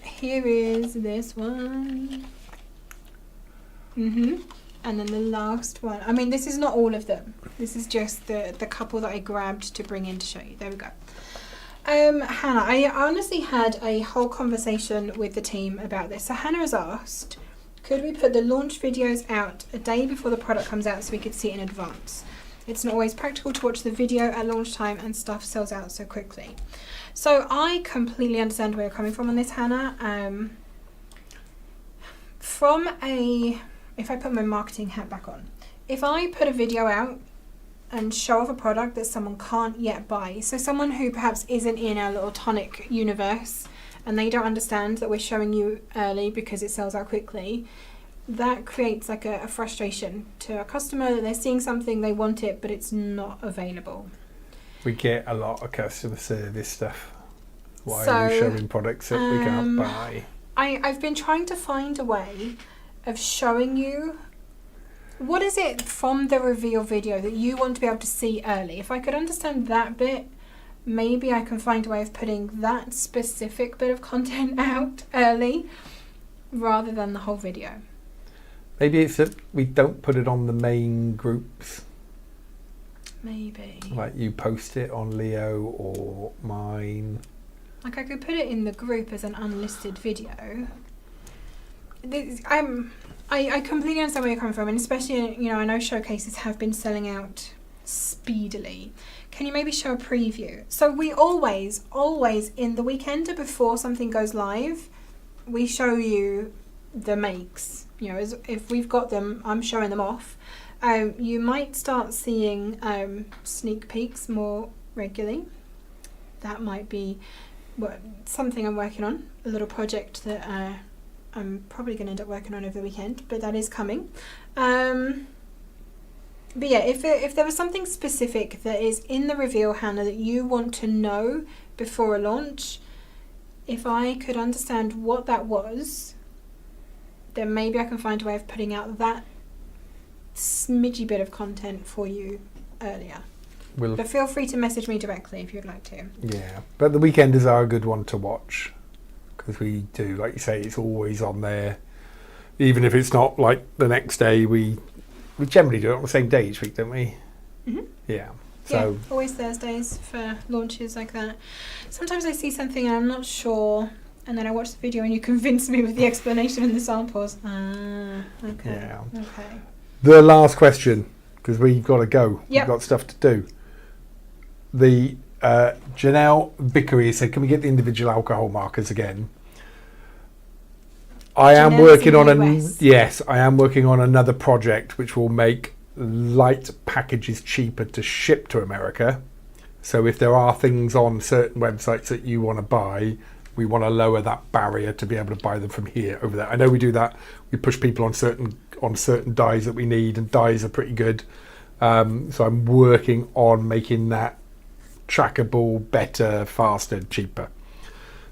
Here is this one. And then the last one. I mean, this is not all of them. This is just the couple that I grabbed to bring in to show you. There we go. Hannah, I honestly had a whole conversation with the team about this. So Hannah has asked, could we put the launch videos out a day before the product comes out so we could see it in advance? It's not always practical to watch the video at launch time and stuff sells out so quickly. So I completely understand where you're coming from on this, Hannah. If I put my marketing hat back on, if I put a video out and show off a product that someone can't yet buy, so someone who perhaps isn't in our little Tonic universe and they don't understand that we're showing you early because it sells out quickly, that creates like a frustration to a customer that they're seeing something, they want it, but it's not available. We get a lot of customer service stuff. Why are you showing products that we can't buy? I've been trying to find a way of showing you what is it from the reveal video that you want to be able to see early. If I could understand that bit, maybe I can find a way of putting that specific bit of content out early rather than the whole video. Maybe it's that we don't put it on the main groups. Maybe. Like you post it on Leo or mine. Like I could put it in the group as an unlisted video. I completely understand where you're coming from, and especially, I know showcases have been selling out speedily. Can you maybe show a preview? So we always in the weekend before something goes live, we show you the makes. If we've got them, I'm showing them off. You might start seeing sneak peeks more regularly. That might be something I'm working on, a little project that I'm probably going to end up working on over the weekend, but that is coming. But yeah, if there was something specific that is in the reveal, Hannah, that you want to know before a launch, if I could understand what that was, then maybe I can find a way of putting out that smidgy bit of content for you earlier. But feel free to message me directly if you'd like to. Yeah, but the weekenders are a good one to watch because we do, like you say, it's always on there. Even if it's not like the next day, we generally do it on the same day each week, don't we? Mm-hmm. Yeah. So yeah, always Thursdays for launches like that. Sometimes I see something and I'm not sure, and then I watch the video and you convince me with the explanation and the samples. Okay. Yeah. Okay. The last question, because we've got to go. Yep. We've got stuff to do. The Janelle Vickery said, can we get the individual alcohol markers again? I am working on another project which will make light packages cheaper to ship to America. So if there are things on certain websites that you want to buy, we want to lower that barrier to be able to buy them from here over there. I know we do that. We push people on certain dyes that we need, and dyes are pretty good. So I'm working on making that trackable, better, faster, cheaper.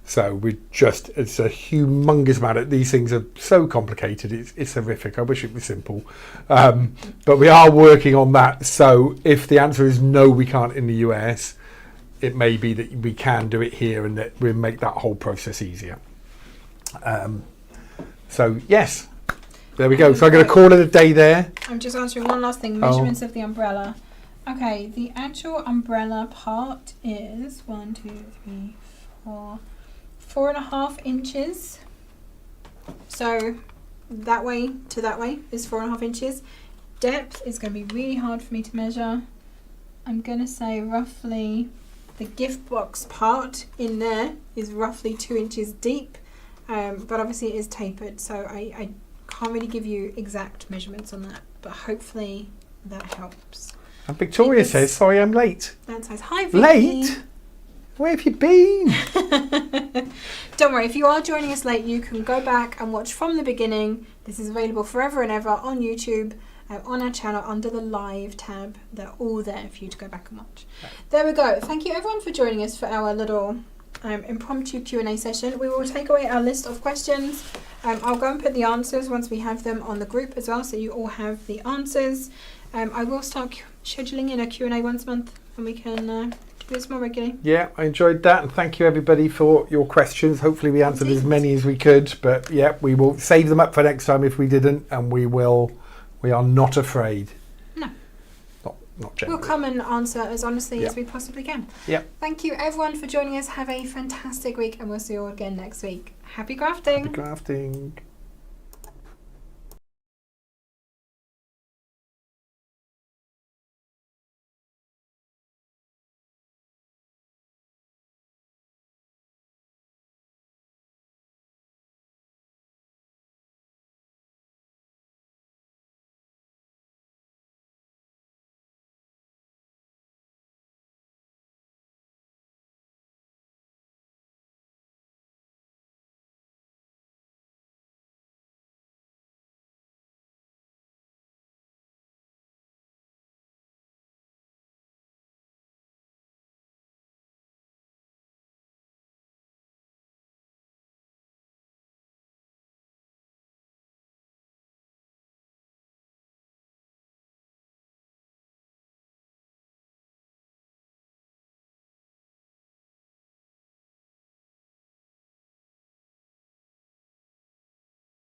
So it's a humongous amount. These things are so complicated. It's horrific. I wish it was simple. But we are working on that. So if the answer is no, we can't in the US, it may be that we can do it here and that we'll make that whole process easier. So yes, there we go. So I'm going to call it a day there. I'm just answering one last thing. Measurements of the umbrella. Okay, the actual umbrella part is 4.5 inches. So that way to that way is 4.5 inches. Depth is going to be really hard for me to measure. I'm going to say roughly the gift box part in there is roughly 2 inches deep, but obviously it is tapered, so I can't really give you exact measurements on that, but hopefully that helps. And Victoria says, sorry I'm late. That size. Hi, Vicky. Late? Where have you been? Don't worry, if you are joining us late, you can go back and watch from the beginning. This is available forever and ever on YouTube, on our channel under the live tab. They're all there for you to go back and watch. There we go. Thank you everyone for joining us for our little impromptu Q&A session. We will take away our list of questions. I'll go and put the answers once we have them on the group as well, so you all have the answers. I will start scheduling in a Q&A once a month, and we can do this more regularly. Yeah, I enjoyed that, and thank you everybody for your questions. Hopefully we answered as many as we could, but yeah, we will save them up for next time if we didn't, and we are not afraid. No. Not generally. We'll come and answer as honestly Yeah. as we possibly can. Yeah. Thank you everyone for joining us. Have a fantastic week, and we'll see you all again next week. Happy crafting! Happy crafting.